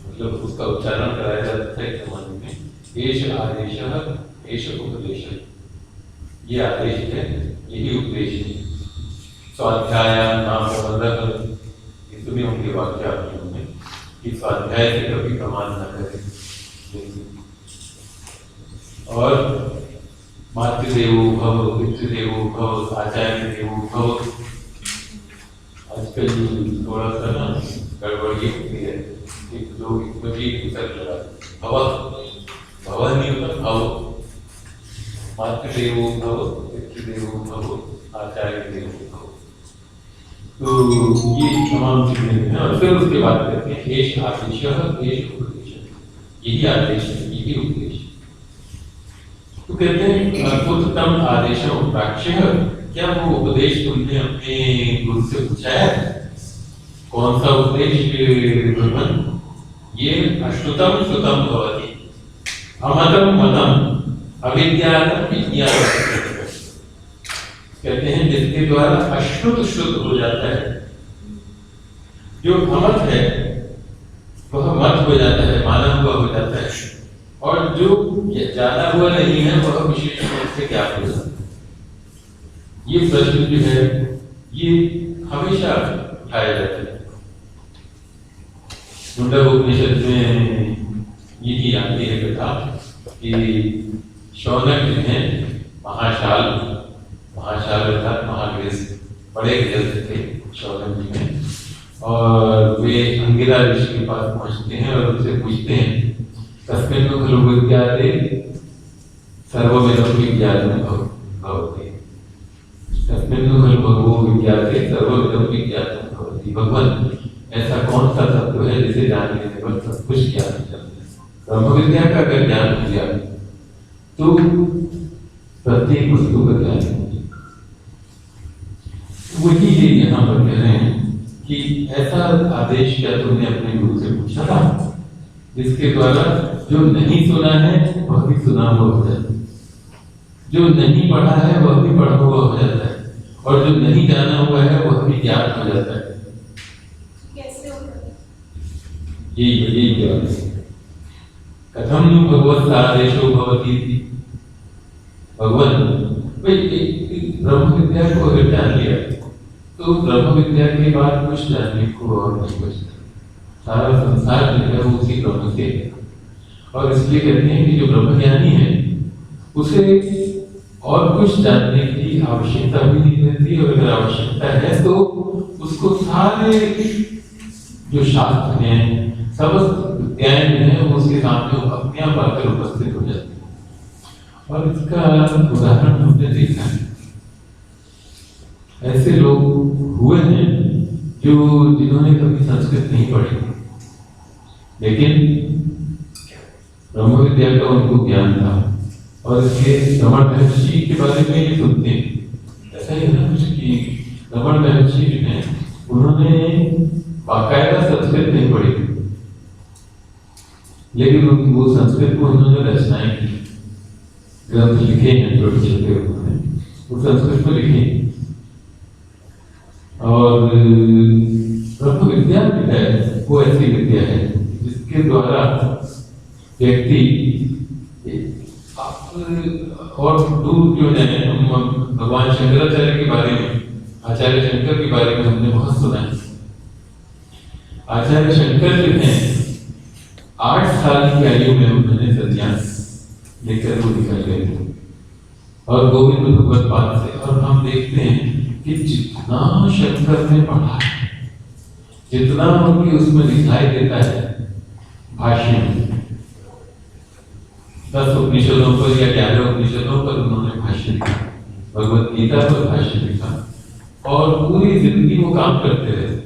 मतलब उसका उच्चारण कराया जाता है जमाने में, एष आदेश एष उपदेश, ये आदेश है, यही उपदेश है। स्वाध्याय नाम प्रबंधक, सुने होंगे वाक्य आपने में कि स्वाध्याय से कभी प्रमाण न करें, और मातृदेवो भव, पितृदेवो भव, आचार्य देवो भव। आजकल थोड़ा सा ना गड़बड़ी होती है, एक लोग इसमें भी विसर्ग लगा भव नहीं होता, भव, मातृदेवो भव, पितृदेवो भव, आचार्य देवो भव। तो ये तमाम चीजें हैं और फिर उसके बाद कहते हैं एष आदेश एष उपदेश, यही आदेश है, यही उपदेश। तो कहते हैं उत्तम आदेश प्राक्ष्य, क्या वो उपदेश तुमने अपने गुरु से पूछा है? कौन सा उपदेश भगवान? ये अश्रुतम श्रुतम भवति, अमतम मतम, अविद्यातम विज्ञानम, कहते हैं जिसके द्वारा अश्रुत शुद्ध हो जाता है, जो अमत है वह मत हो जाता है, माना हुआ हो जाता है, और जो जाना हुआ नहीं है वह विशेष रूप से ज्ञात हो जाता है। ये प्रश्न जो है ये हमेशा उठाया जाता है। मुंडकोपनिषद में यही आती है कथा कि शौनक जो है महाशाल अर्थात महागृहस्थ, बड़े गृहस्थ थे शौनक जी में, और वे अंगिरा ऋषि के पास पहुंचते हैं और उनसे पूछते हैं तस्मिन् खलु विद्याते सर्वमिदं विज्ञातं भवति, तस्मिन् खलु भगवो विद्याते सर्वमिदं विज्ञातं भवति। भगवान ऐसा कौन सा तत्व है जिसे जान लेने पर सब कुछ ज्ञान हो जाता है? ब्रह्म विद्या का अगर ज्ञान हो गया तो प्रत्येक वस्तु का ज्ञान हो गया। वही ये यहाँ पर कह रहे हैं कि ऐसा आदेश क्या तुमने अपने गुरु से पूछा था जिसके द्वारा जो नहीं सुना है वह भी सुना हुआ हो जाता है, जो नहीं पढ़ा है वह भी पढ़ा हुआ हो जाता है, और जो नहीं जाना हुआ है वह भी ज्ञात हो जाता है। कैसे होता है? यही ज्ञान है। कथम नु भगवत आदेशो भवति, भगवान ब्रह्म विद्या को अगर जान लिया तो ब्रह्म विद्या के बाद कुछ जानने को और नहीं बचता, सारा संसार जो है वो उसी ब्रह्म से है। और इसलिए कहते हैं कि जो ब्रह्मज्ञानी है उसे और कुछ जानने की आवश्यकता भी नहीं रहती, और अगर आवश्यकता है तो उसको सारे जो शास्त्र हैं, समस्त विद्याएं हैं, वो उसके सामने अपने आप आकर उपस्थित हो जाती है। और इसका उदाहरण हमने देखा है, ऐसे लोग हुए हैं जो जिन्होंने कभी संस्कृत नहीं पढ़ी, लेकिन ब्रह्म विद्या का उनको ज्ञान था, और इसके रमण महर्षि के बारे में ये सुनते हैं। ऐसा ही है ना कुछ कि रमण महर्षि जो है उन्होंने बाकायदा संस्कृत नहीं पढ़ी, लेकिन वो संस्कृत में उन्होंने रचनाएं की, ग्रंथ लिखे हैं छोटे छोटे, उन्होंने वो संस्कृत में लिखे। और ब्रह्म विद्या जो है वो ऐसी विद्या है जिसके द्वारा व्यक्ति और दूर क्यों जाए, हम भगवान शंकराचार्य के बारे में, आचार्य शंकर के बारे में हमने बहुत सुना है। आचार्य शंकर जो हैं 8 साल की आयु में उन्होंने संन्यास लेकर वो निकल गए थे और गोविंद भगवत पाद से। और हम देखते हैं कि जितना शंकर ने पढ़ा है, जितना उनकी उसमें दिखाई देता है भाष्य में, 10 उपनिषदों पर या 11 उपनिषदों पर उन्होंने भाष्य लिखा, भगवत गीता पर भाष्य लिखा और पूरी जिंदगी वो काम करते रहे,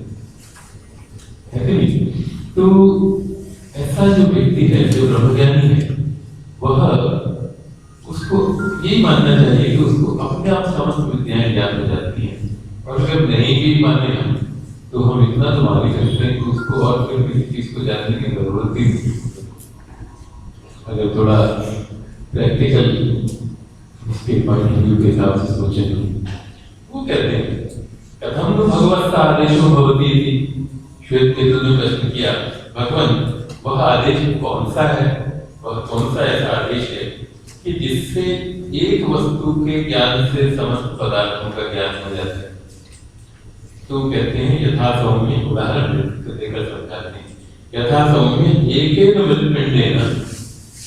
है नहीं? तो ऐसा जो व्यक्ति है, जो ब्रह्मज्ञानी है, वह उसको यही मानना चाहिए कि उसको अपने आप समस्त विद्याएं ज्ञान हो जाती हैं। और अगर नहीं भी माने हम, तो हम इतना तो मान ही सकते हैं कि उसको और फिर किसी चीज को जानने की जरूरत ही नहीं। अगर थोड़ा प्रैक्टिकल उसके पॉइंट ऑफ व्यू के हिसाब से सोचें तो वो कहते हैं कथम तो भगवत आदेशो भवती थी। श्वेत केतु ने प्रश्न किया, भगवान वह आदेश कौन सा है, वह कौन सा ऐसा आदेश है कि जिससे एक वस्तु के ज्ञान से समस्त पदार्थों का ज्ञान हो जाता है? तो कहते हैं यथा सौम्य, उदाहरण देकर समझाते हैं, यथा सौम्य एकेन मृत्पिंडेन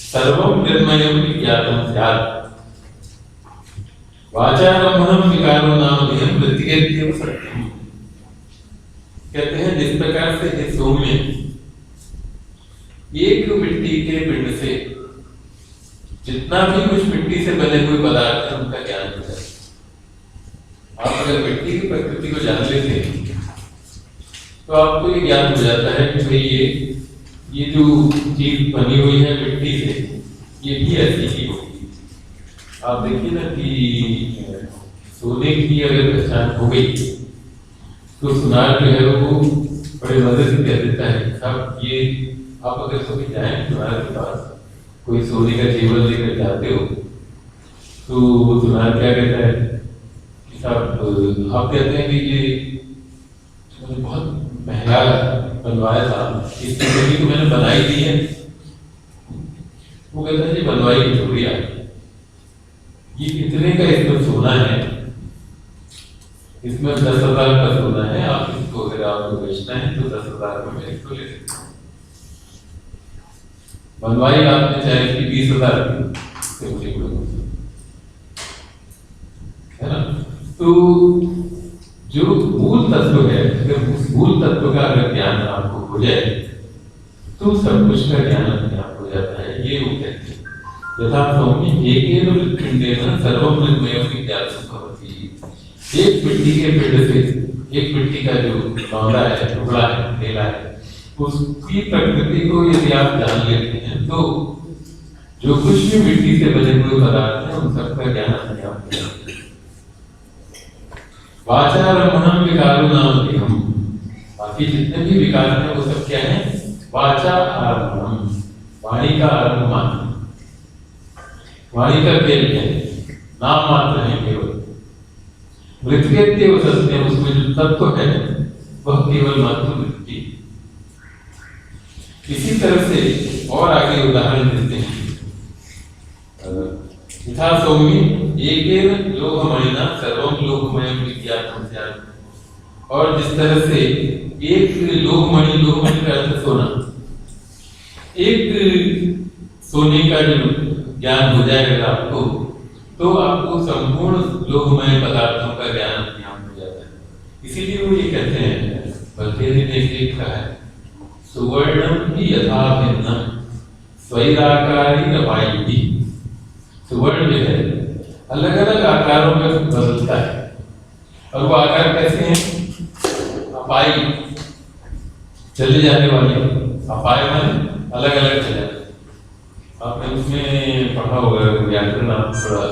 सर्वं निर्मयं विज्ञातं स्यात् वाचारम्भणं विकारो नामधेयं मृत्तिकेत्येव सत्यम्। कहते हैं जिस प्रकार से हे सौम्य, एक मिट्टी के पिंड से जितना भी कुछ मिट्टी से बने हुए पदार्थ है उनका ज्ञान हो जाए। आप अगर मिट्टी की प्रकृति को जान लेते हैं तो आपको ये ज्ञान हो जाता है कि भाई ये जो चीज बनी हुई है मिट्टी से, ये भी ऐसी ही होगी। आप देखिए ना कि सोने की अगर पहचान हो गई तो सुनार जो है वो बड़े मजे से कह देता है साहब, ये आप अगर कभी जाए सुनार के पास, कोई सोने का जेवर लेकर जाते हो तो वो सुनार क्या कहता है कि साहब, आप कहते हैं कि ये मुझे बहुत महंगा बनवाया था, इस चीज को मैंने बनाई दी है। वो कहता है जी बनवाई की चोरी आ गई, ये कितने का इसमें सोना है, इसमें 10,000 का सोना है, आप इसको अगर आपको बेचना है तो 10,000 में मैं इसको ले सकता हूँ। बनवाई आपने चाहे इसकी 20,000 की, मुझे है ना? तो जो मूल तत्व है, अगर उस मूल तत्व का अगर ज्ञान आपको हो जाए तो सब कुछ का ज्ञान अपने आप हो जाता है। ये वो कहते हैं यथा सौम्य एकेन मृत्पिंडेन सर्वं निर्मयं विज्ञातं भवति। एक मिट्टी के पिंड से, एक मिट्टी का जो लौंडा है, टुकड़ा है, ढेला है, उसकी प्रकृति को यदि आप जान लेते हैं तो जो कुछ भी मिट्टी से बने हुए पदार्थ हैं उन सबका ज्ञान अपने आप हो जाता है। वाचारम्भणं विकारो नामधेयं, बाकी जितने भी विकार हैं वो सब क्या है? वाचा आरम्भणम, वाणी का आरंभ मात्र, वाणी का खेल है, नाम मात्र है केवल। मृत्तिकेत्येव सत्यम्, उसमें जो तत्व है वह केवल मात्र मृत्यु। इसी तरह से और आगे उदाहरण देते हैं, यथा सौम्य एकेन लोहमणिना सर्वं लोहमयं विज्ञातं स्यात्। और जिस तरह से एक लोहमणि, लोहमणि का अर्थ सोना, एक सोने का जो ज्ञान हो जाएगा आपको तो आपको संपूर्ण लोहमय पदार्थों का ज्ञान अपने आप हो जाता है। इसीलिए वो ये कहते हैं, बल्कि ने लिखा है, सुवर्णम ही यथा भिन्नम स्वैराकारी रवाई। सुवर्ण जो है अलग अलग आकारों में बदलता है, और वो आकार कैसे हैं? अपाई, चले जाने वाले अपाय में अलग अलग चले जाते। आपने उसमें पढ़ा होगा व्याकरण, आप थोड़ा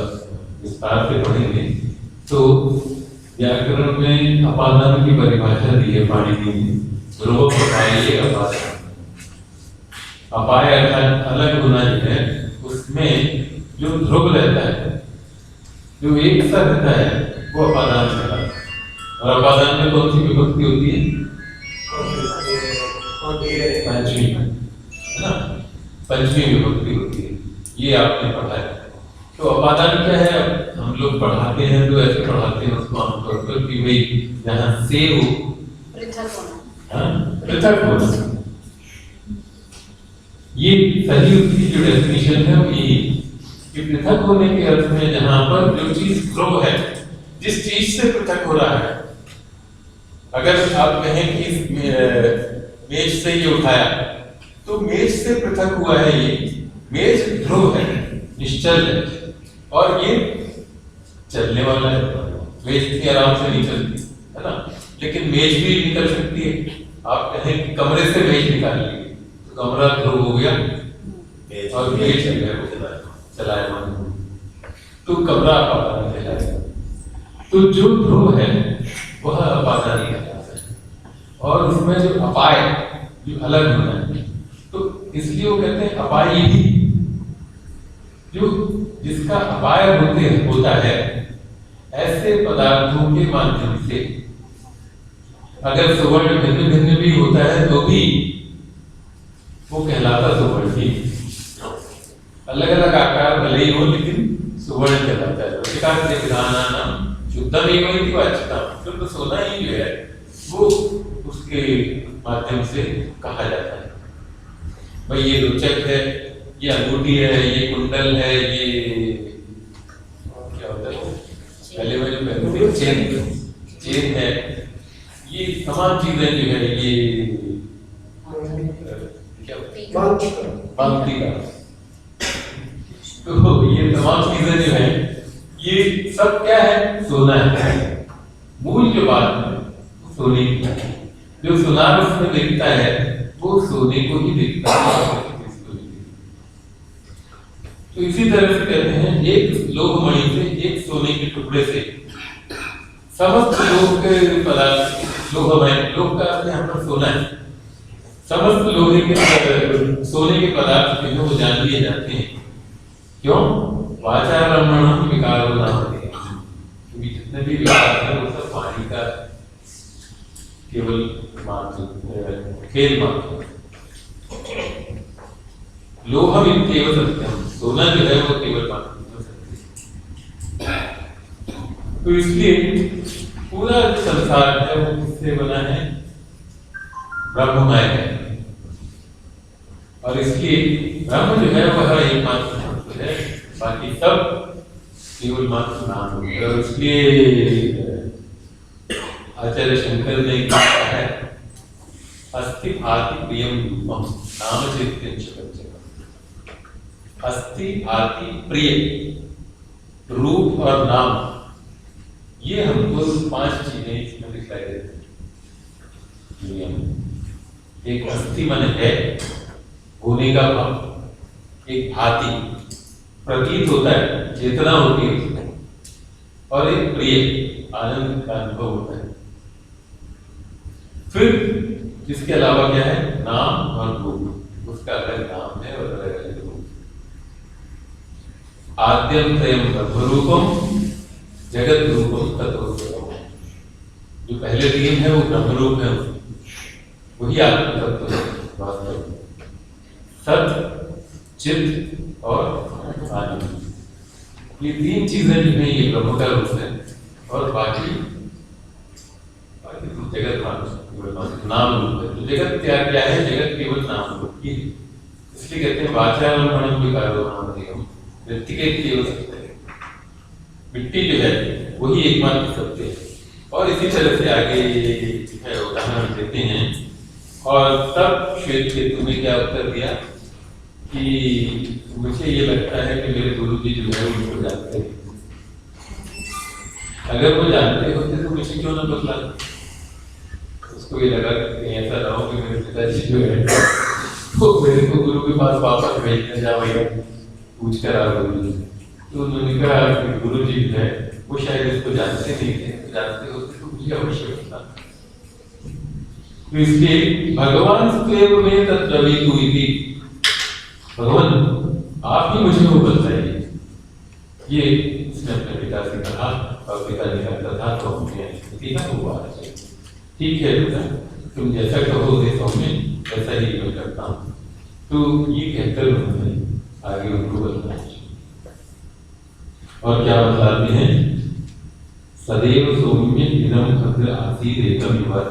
विस्तार से पढ़ेंगे तो व्याकरण में अपादान की परिभाषा दी है पाणिनि ने, ध्रुव अपाय अपादान। अपाय अर्थात अलग होना जो है, उसमें जो ध्रुव रहता है, जो एक सा रहता है, वो अपादान कहलाता है। और अपादान में कौन सी विभक्ति होती है? पांचवी, है ना? पंचमी विभक्ति होती है, ये आपने पढ़ा है। तो अपादान क्या है? अब हम लोग पढ़ाते हैं तो ऐसे पढ़ाते हैं उसको आमतौर पर कि भाई जहाँ से हो पृथक होना, पृथक होना। ये सही उसकी जो डेफिनेशन है वो यही कि पृथक होने के अर्थ में जहां पर जो चीज ध्रुव है, जिस चीज से पृथक हो रहा है, अगर आप कहें कि मेज से ये उठाया तो मेज से पृथक हुआ है, ये मेज ध्रुव है, निश्चल है, और ये चलने वाला है। मेज इतनी आराम से नहीं चलती है ना, लेकिन मेज भी निकल सकती है। आप कहें कि कमरे से मेज निकाल ली तो कमरा ध्रुव हो गया और मेज चल गया चलायमान, तो कमरा अपादान कहलाएगा। तो जो ध्रुव है वह अपादानी कहलाता है, और उसमें जो अपाय जो अलग होना है, तो इसलिए वो कहते हैं अपाय ही, जो जिसका अपाय होता है ऐसे पदार्थों के माध्यम से। अगर सुवर्ण भिन्न भिन्न भी होता है तो भी वो कहलाता सुवर्ण ही, अलग अलग आकार भले ही हो लेकिन सुवर्ण कहलाता है। विकास से विधानानाम शुद्धम एवं वाच्यताम, शुद्ध सोना ही जो है वो उसके माध्यम से कहा जाता है। भाई ये रोचक है, ये अंगूठी है, ये कुंडल है, ये क्या होता है पहले में जो पहनते हैं चेन है, ये तमाम चीजें जो है ये क्या बांगती का, तो ये तमाम चीजें जो है ये सब क्या है? सोना है। मूल जो बात है सोने की, जो सुनार उसमें दिखता है वो सोने को ही दिखता है। तो इसी तरह से कहते हैं एक लोहमणि से, एक सोने के टुकड़े से समस्त लोह के पदार्थ, लोहमय, लोह का अर्थ यहाँ पर सोना है, समस्त लोहे के सोने के पदार्थ जो है वो जान लिए जाते हैं। क्यों? वाचारम्भणम विकारो नाम होते हैं, क्योंकि जितने भी विकार है वो सब वाणी का केवल मात्र खेल मात्र। लोहम इत्येव सत्यम, सोना जो है वो केवल मात्र सत्य। तो इसलिए पूरा जो संसार है वो किससे बना है? ब्रह्ममय है, और इसलिए ब्रह्म जो है वह एकमात्र तत्व है, बाकी सब केवल मात्र नाम है। और इसलिए आचार्य शंकर ने कहा है अस्ति भाति प्रियम रूपम नाम चैत्यं च पंचकम्। अस्ति भाति प्रिय रूप और नाम, ये हमको 5 चीजें इसमें दिखाई देती हैं। एक अस्थि मन है, होने का भाव, एक भाति प्रतीत होता है, चेतना होती है उसमें, और एक प्रिय आनंद का अनुभव होता है। फिर इसके अलावा क्या है? नाम और रूप, उसका अलग नाम है और अलग अलग रूप। आद्यम त्रयम ब्रह्मरूपम जगत रूपम तत्व, जो पहले 3 है वो ब्रह्म रूप है, वही आत्म तत्व है वास्तव में, सत, चित्त और आनंद। ये 3 चीजें जो है ये ब्रह्म का रूप है, और बाकी जगत नाम रूप है। तो जगत क्या क्या है? जगत केवल नाम रूप की है। इसलिए कहते हैं वाचारम्भणम विकारो नामधेयम्, व्यक्ति के केवल सत्य है। मिट्टी जो है वही एकमात्र सत्य है। और इसी तरह से आगे है उदाहरण देते हैं। और तब श्वेत केतु ने क्या उत्तर दिया कि मुझे ये लगता है कि मेरे गुरु जी जो है उनको जानते हैं, अगर वो जानते होते तो मुझे क्यों ना बतलाते। उसको ये लगा कि ऐसा ना हो कि मेरे पिताजी जो है तो मेरे को गुरु के पास वापस भेजने जा भैया पूछ कर आ गुरु जी। तो उन्होंने कहा कि गुरु जी जो है वो शायद इसको जानते नहीं थे, जानते होते तो मुझे अवश्य बता। तो इसलिए भगवान स्वयं में तत्प्रवीत हुई थी, भगवान आप ही मुझे वो बताइए। ये इसने अपने पिता से कहा और पिता ने कहा था तो हमने सीधा हुआ ठीक है बेटा, तुम जैसा कहोगे तो मैं वैसा ही मैं करता हूँ। तो ये कहकर उन्होंने आगे उनको बताया। और क्या बताते हैं, सदैव सौम्य इदम अग्र आसीत् एकम विवाद।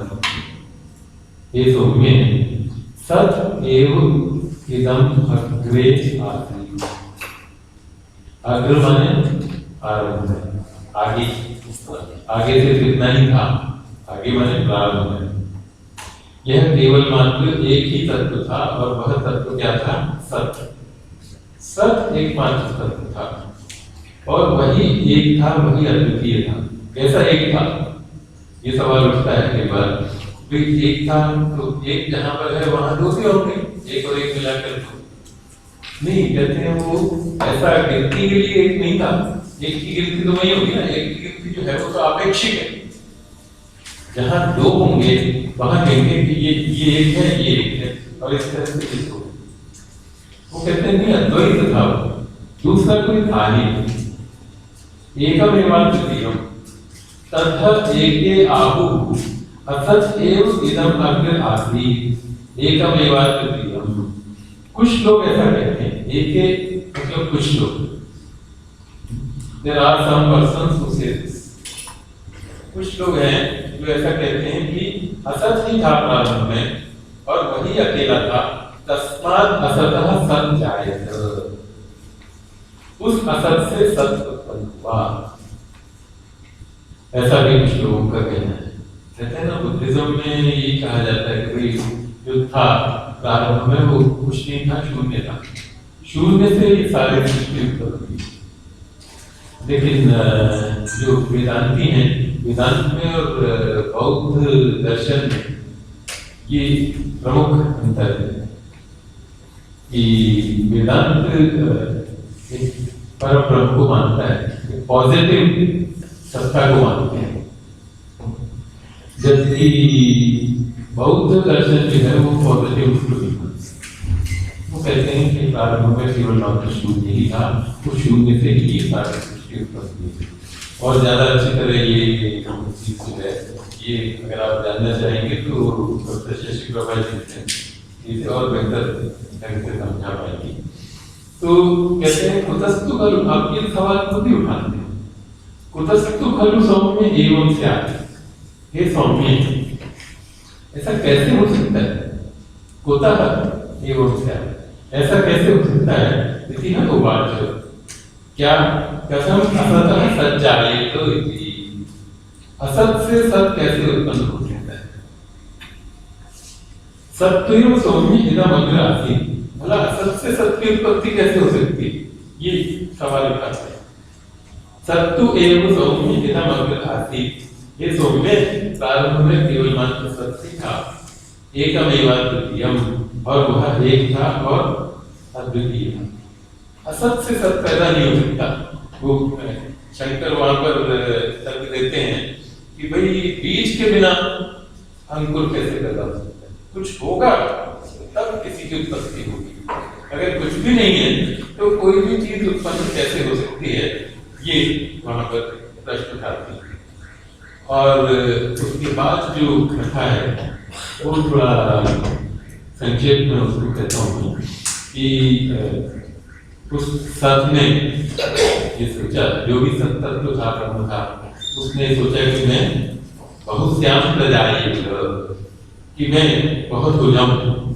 हे सौम्य, सत एव इदम अग्रे आसीत्। अग्र माने आरंभ में, आगे, आगे से कितना ही था, आगे माने प्रारंभ में। यह केवल मात्र एक ही तत्व था और वह तत्व क्या था, सत्य। सत्य एकमात्र तत्व था और वही एक था, वही अद्वितीय था। कैसा एक था, ये सवाल उठता है कई बार। भाई एक था तो एक जहां पर है वहां दो भी होंगे, एक और एक मिलाकर दो नहीं। कहते हैं वो ऐसा गिनती के लिए एक नहीं था, एक की गिनती तो वही होगी ना, एक की गिनती जो है वो तो आपेक्षिक है। जहां दो होंगे वहां कहेंगे कि ये एक है, ये एक है, और इस तरह से एक होगा। वो कहते हैं नहीं, अद्वैत था, दूसरा कोई था नहीं। एकमेवाद्वितीयम् तथा एके आहु असत् एव इदम् अग्र आसीत् एकमेवाद्वितीयम्। कुछ लोग ऐसा कहते हैं, एके मतलब कुछ लोग, there are some persons who say this। कुछ लोग हैं जो ऐसा कहते हैं कि असत ही था प्रारंभ में और वही अकेला था, तस्मात् असतः सत् जायत। उस असत से सत उत्पन्न हुआ, ऐसा भी कुछ लोगों का कहना है। कहते हैं ना, बुद्धिज्म में ये कहा जाता है कि जो था प्रारंभ में वो कुछ नहीं था, शून्य था, शून्य से ये सारे सृष्टि उत्पन्न हुई। लेकिन जो वेदांती हैं, वेदांत में और बौद्ध दर्शन में ये प्रमुख अंतर है कि वेदांत परम ब्रह्म को मानता है, पॉजिटिव सत्ता को मानते हैं, जबकि बौद्ध दर्शन जो है वो पॉजिटिव उसको नहीं मानते। वो कहते हैं कि प्रारंभ में केवल मात्र शून्य ही था, वो शून्य से ही ये सारी सृष्टि उत्पन्न हुई। और ज्यादा अच्छी तरह ये चीज जो है, ये अगर आप जानना चाहेंगे तो डॉक्टर शशि प्रभा जी से इसे और बेहतर ढंग से समझा पाएंगे। तो कहते हैं कुतस्तु खलु, आप ये सवाल खुद ही उठाते हैं, कुतस्तु खलु सौम्य एवं स्यात्। हे सौम्य, ऐसा कैसे हो सकता है, कुतः एवं स्यात्, ऐसा कैसे हो सकता है। इतिहास उवाच, क्या कथम असतः सत् जायेत इति। असत से सत कैसे उत्पन्न हो सकता है। सत्वैव सौम्य इदम् अग्र आसीत्, भला असत से सत की उत्पत्ति कैसे हो सकती है, ये सवाल उठाते हैं। सत्तु एव सौम्य इदम् अग्र आसीत्। ये सौम्य प्रारंभ में केवल मात्र सत्य था, एकमेवाद्वितीयम्, और वह एक था और अद्वितीय था। असत से सत पैदा नहीं हो सकता। वो शंकर वहां पर तर्क देते हैं कि भाई बीज के बिना अंकुर कैसे पैदा हो सकता है, कुछ होगा तब किसी की उत्पत्ति होगी। अगर कुछ भी नहीं है तो कोई भी चीज उत्पन्न कैसे हो सकती है, ये वहां पर प्रश्न उठाती है। और उसके बाद जो कथा है वो थोड़ा संक्षेप में उसको कहता हूँ कि उस सत ने ये सोचा, जो भी सत्तत्व था, ब्रह्म था, उसने सोचा कि मैं बहुत श्याम प्रजाएं, कि मैं बहुत हो जाऊं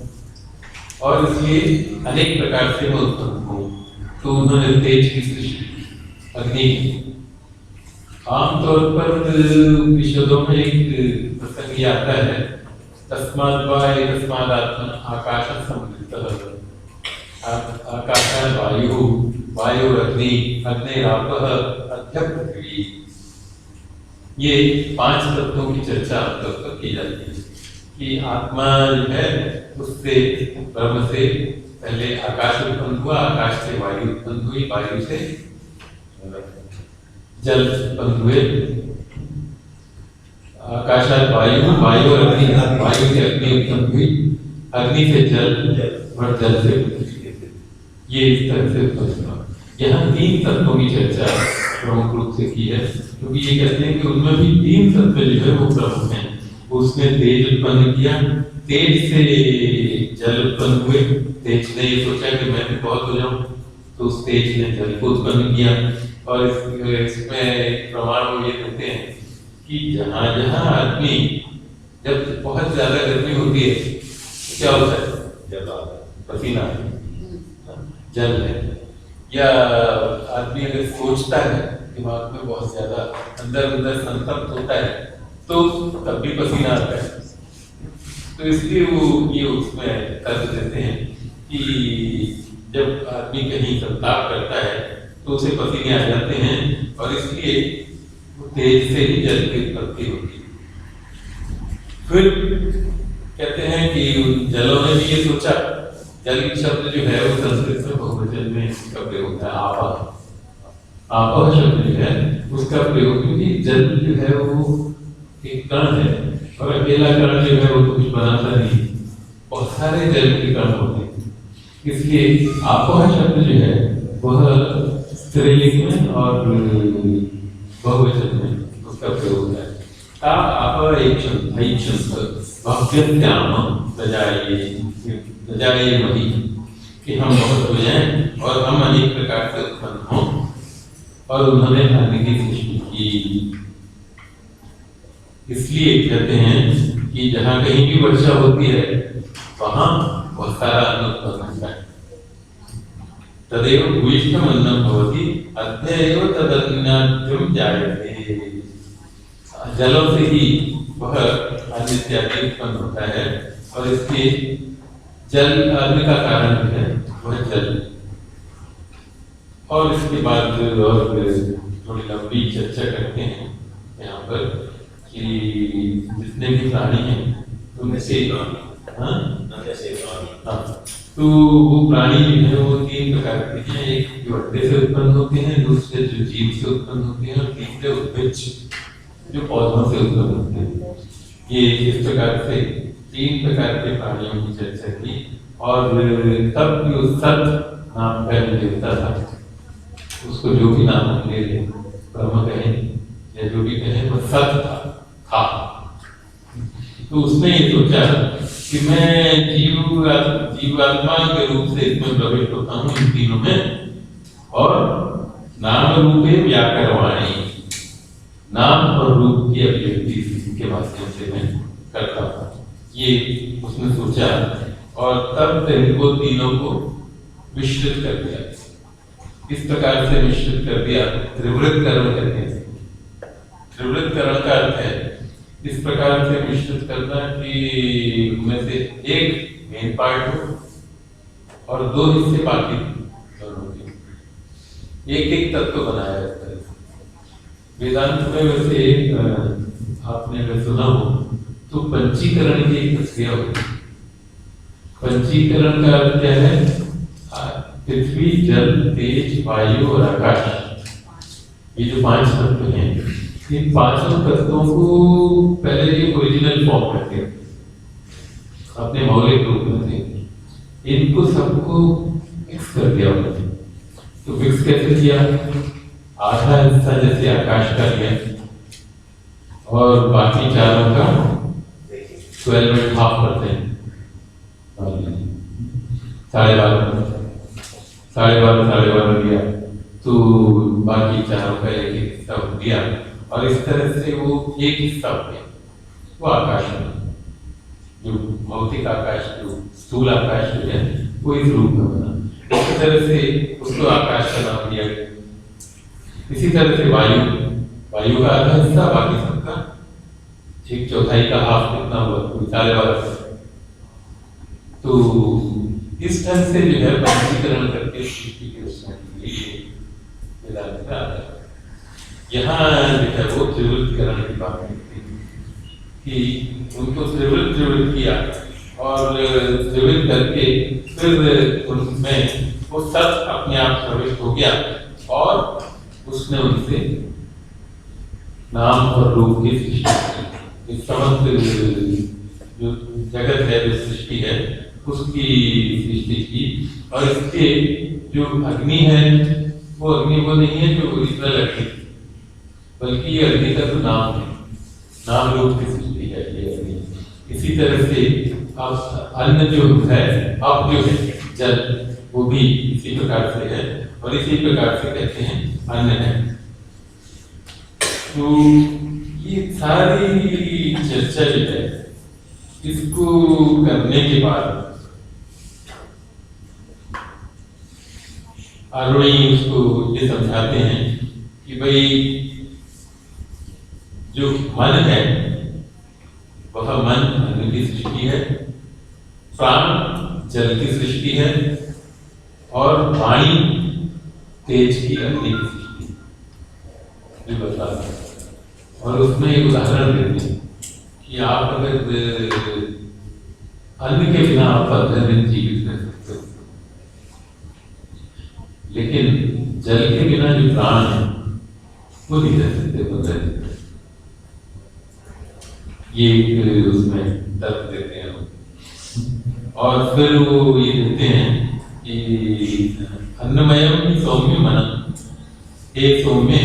और इसलिए अनेक प्रकार से मैं उत्पन्न हूं। तो उन्होंने तेज की सृष्टि, अग्नि। आमतौर पर विशदों में एक प्रसंग आता है, तस्माद् वा एतस्मादात्मन आकाशः संवृत्तः। आकाश वायु, वायु अग्नि, अग्निरापः, अद्य पृथ्वी। ये 5 तत्वों की चर्चा तब तक की जाती है कि आत्मा जो है उससे, ब्रह्म से पहले आकाश उत्पन्न हुआ, आकाश से वायु उत्पन्न हुई, वायु से जल उत्पन्न हुए, आकाशात् वायु, वायु और अग्नि, वायु से अग्नि उत्पन्न हुई, अग्नि से जल और जल से पृथ्वी। ये इस तरह से उत्पन्न हुआ। यहाँ 3 तत्वों की चर्चा प्रमुख रूप से की है, क्योंकि ये कहते हैं कि उनमें भी 3 तत्व जो है वो प्रमुख हैं। उसने तेज उत्पन्न किया, तेज से जल उत्पन्न हुए। तेज ने ये सोचा कि मैं भी बहुत हो जाऊं, तो उस तेज ने जल को उत्पन्न किया। और इसमें एक प्रमाण वो ये देते हैं कि जहाँ जहाँ आदमी, जब बहुत ज्यादा गर्मी होती है तो क्या होता है, जल आता है, पसीना जल है। या आदमी अगर सोचता है, दिमाग में बहुत ज्यादा अंदर अंदर संतप्त होता है, तो तब भी पसीना आता है। तो इसलिए वो ये उसमें तर्क देते हैं कि जब आदमी कहीं संताप करता है तो उसे पसीने आ जाते हैं, और इसलिए तेज से ही जल की उत्पत्ति होती है। फिर कहते हैं कि उन जलों ने भी ये सोचा, जल शब्द जो है वो संस्कृत में बहुवचन में इसका प्रयोग होता है, आपा। आपा शब्द जो है उसका प्रयोग, क्योंकि जल जो है वो एक कण है, और अकेला कण जो है वो तो कुछ बनाता नहीं, बहुत सारे जल के कण होते हैं। इसलिए आपा शब्द जो है वह स्त्रीलिंग में और बहुवचन में उसका प्रयोग होता है। आप एक शब्द वाक्यत्याम बजाय वही कि हम बहुत हो जाएं और हम अनेक प्रकार से उत्पन्न हों, और उन्होंने अन्न की सृष्टि की। इसलिए कहते हैं कि जहाँ कहीं भी वर्षा होती है वहां बहुत सारा अन्न उत्पन्न होता है। तदेव भूयिष्ठम अन्नम भवति अद्यैव तदन्नाद्यम जायते। जलों से ही वह अन्न इत्यादि उत्पन्न होता है, और इसके जल अन्न का कारण है वह जल। और इसके बाद और थोड़ी लंबी चर्चा करते हैं यहाँ पर कि जितने भी प्राणी हैं उनमें से तो वो प्राणी जो है वो तीन प्रकार के हैं। एक जो अंडे से उत्पन्न होते हैं, दूसरे जो जीव से उत्पन्न होते हैं, और तीसरे उद्भिज जो पौधों से उत्पन्न होते हैं। ये इस प्रकार से तीन प्रकार के प्राणियों की चर्चा की। और तब जो सत नाम का जो देवता था, उसको जो भी नाम हम ले लें, ब्रह्म कहें या जो भी कहें, वह सत था। तो उसने ये सोचा कि मैं जीवात्मा के रूप से इसमें प्रविष्ट होता हूँ इन तीनों में, और नाम रूपे व्याकरवाणी, नाम और रूप की अभिव्यक्ति के माध्यम से मैं करता हूँ, ये उसने सोचा। और तब इनको तीनों को मिश्रित कर दिया। इस प्रकार से मिश्रित कर दिया, त्रिवृतकरण कहते हैं। त्रिवृतकरण का अर्थ है इस प्रकार से मिश्रित करना कि उनमें से एक मेन पार्ट हो और दो हिस्से बाकी दोनों के, एक एक तत्व बनाया जाता है। वेदांत में वैसे आपने अगर सुना हो तो पंचीकरण की एक प्रक्रिया होती है। पंचीकरण का अर्थ क्या है? पृथ्वी, जल, तेज, वायु और आकाश, ये जो पांच तत्व हैं, इन पांचों तत्वों को पहले ये ओरिजिनल फॉर्म करते हैं, अपने मौलिक रूप में थे। इनको सबको मिक्स कर दिया उन्होंने। तो मिक्स कैसे किया? आधा हिस्सा जैसे आकाश का लिया और बाकी चारों का 12.5% 12.5 दिया, तो बाकी चारों का एक हिस्सा दिया, और इस तरह से वो एक हिस्सा हो गया, वो आकाश में, जो भौतिक आकाश, जो स्थूल आकाश जो है वो इस रूप में बना। इस तरह से उसको आकाश का नाम दिया गया। इसी तरह से वायु का आधा हिस्सा, बाकी सबका 1/4 का हाफ कितना हुआ, 12.5। तो इस ढंग से जो है पंचीकरण करके सृष्टि की रचना की गई। वेदांत आता है यहाँ जो है वो त्रिवृतकरण की बात करती है कि उनको त्रिवृत किया, और त्रिवृत करके फिर उनमें वो सत अपने आप प्रविष्ट हो गया, और उसने उनसे नाम और रूप की सृष्टि की। इस समस्त जो जगत है, जो सृष्टि है, उसकी सृष्टि की। और इसके जो अग्नि है, वो अग्नि वो नहीं है जो ओरिजिनल अग्नि, बल्कि ये अग्नि का तो नाम है, नाम रूप की सृष्टि है ये अग्नि। इसी तरह से अब अन्न जो है, अब जो है जल, वो भी इसी प्रकार से है और इसी प्रकार से कहते हैं अन्न है। तो ये सारी चर्चा जो है, इसको करने के बाद आरोही उसको ये समझाते हैं कि भाई जो मन है वह मन अन्न की सृष्टि है, प्राण जल की सृष्टि है और वाणी तेज की अग्नि की सृष्टि है बताते हैं। और उसमें एक उदाहरण देते हैं कि आप अगर अन्न के बिना आप 15 दिन जीवित रह सकते हो, लेकिन जल के बिना जो प्राण है वो नहीं रह सकते 15 दिन। ये उसमें तर्क देते हैं और फिर वो ये कहते हैं कि अन्नमयम सौम्य मन, एक सौम्य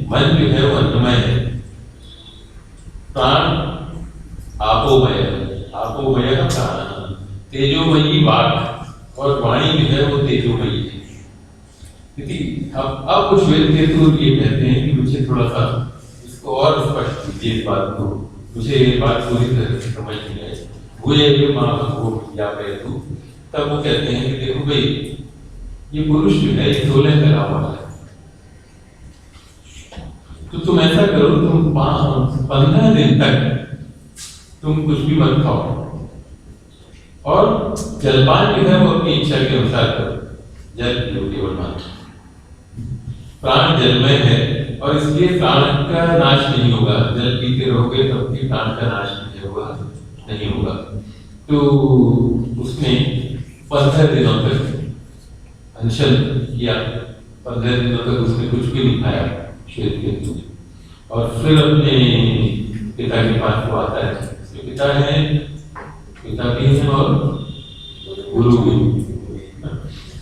मन जो है वो अन्नमय है, प्राण आपोमय, आपोमय का प्राण, तेजोमयी वाक और वाणी जो है वो तेजोमयी है। अब कुछ व्यक्ति तो ये कहते हैं कि मुझे थोड़ा सा इसको और स्पष्ट कीजिए इस बात को, मुझे ये बात पूरी तरह से समझ नहीं आई, वो माँ वो या तू। तब वो कहते हैं कि देखो भाई, ये पुरुष जो है 16 कला वाला है, तो तुम ऐसा करो, तुम 15 दिन तक तुम कुछ भी मत खाओ और जलपान जो है वो अपनी इच्छा के अनुसार करो, जल पियो केवल मात्र। प्राण जलमय है और इसलिए प्राण का नाश नहीं होगा, जल पीते रहोगे तब भी प्राण का नाश नहीं होगा। तो उसने 15 दिनों तक अनशन किया, 15 दिनों तक उसने कुछ भी नहीं खाया श्वेत केतु, और फिर अपने पिता के पास वो आता है, उसके पिता भी हैं और गुरु भी,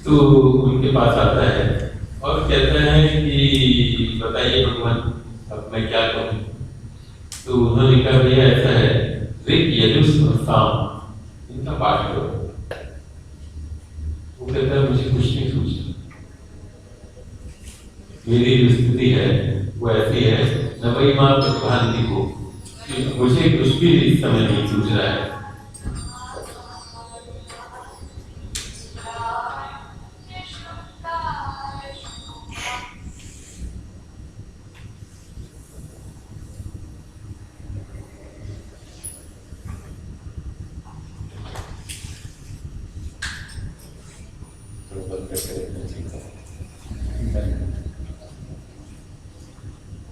तो उनके पास आता है और कहते हैं कि बताइए भगवान अब मैं क्या करूं। तो उन्होंने कहा भैया ऐसा है, ऋग यजुष और साम इनका पाठ करो। वो कहता है मुझे कुछ नहीं सूझता, मेरी जो स्थिति है वो ऐसी है, न वही माँ प्रतिभांति को, मुझे कुछ भी इस समय नहीं सूझ रहा है।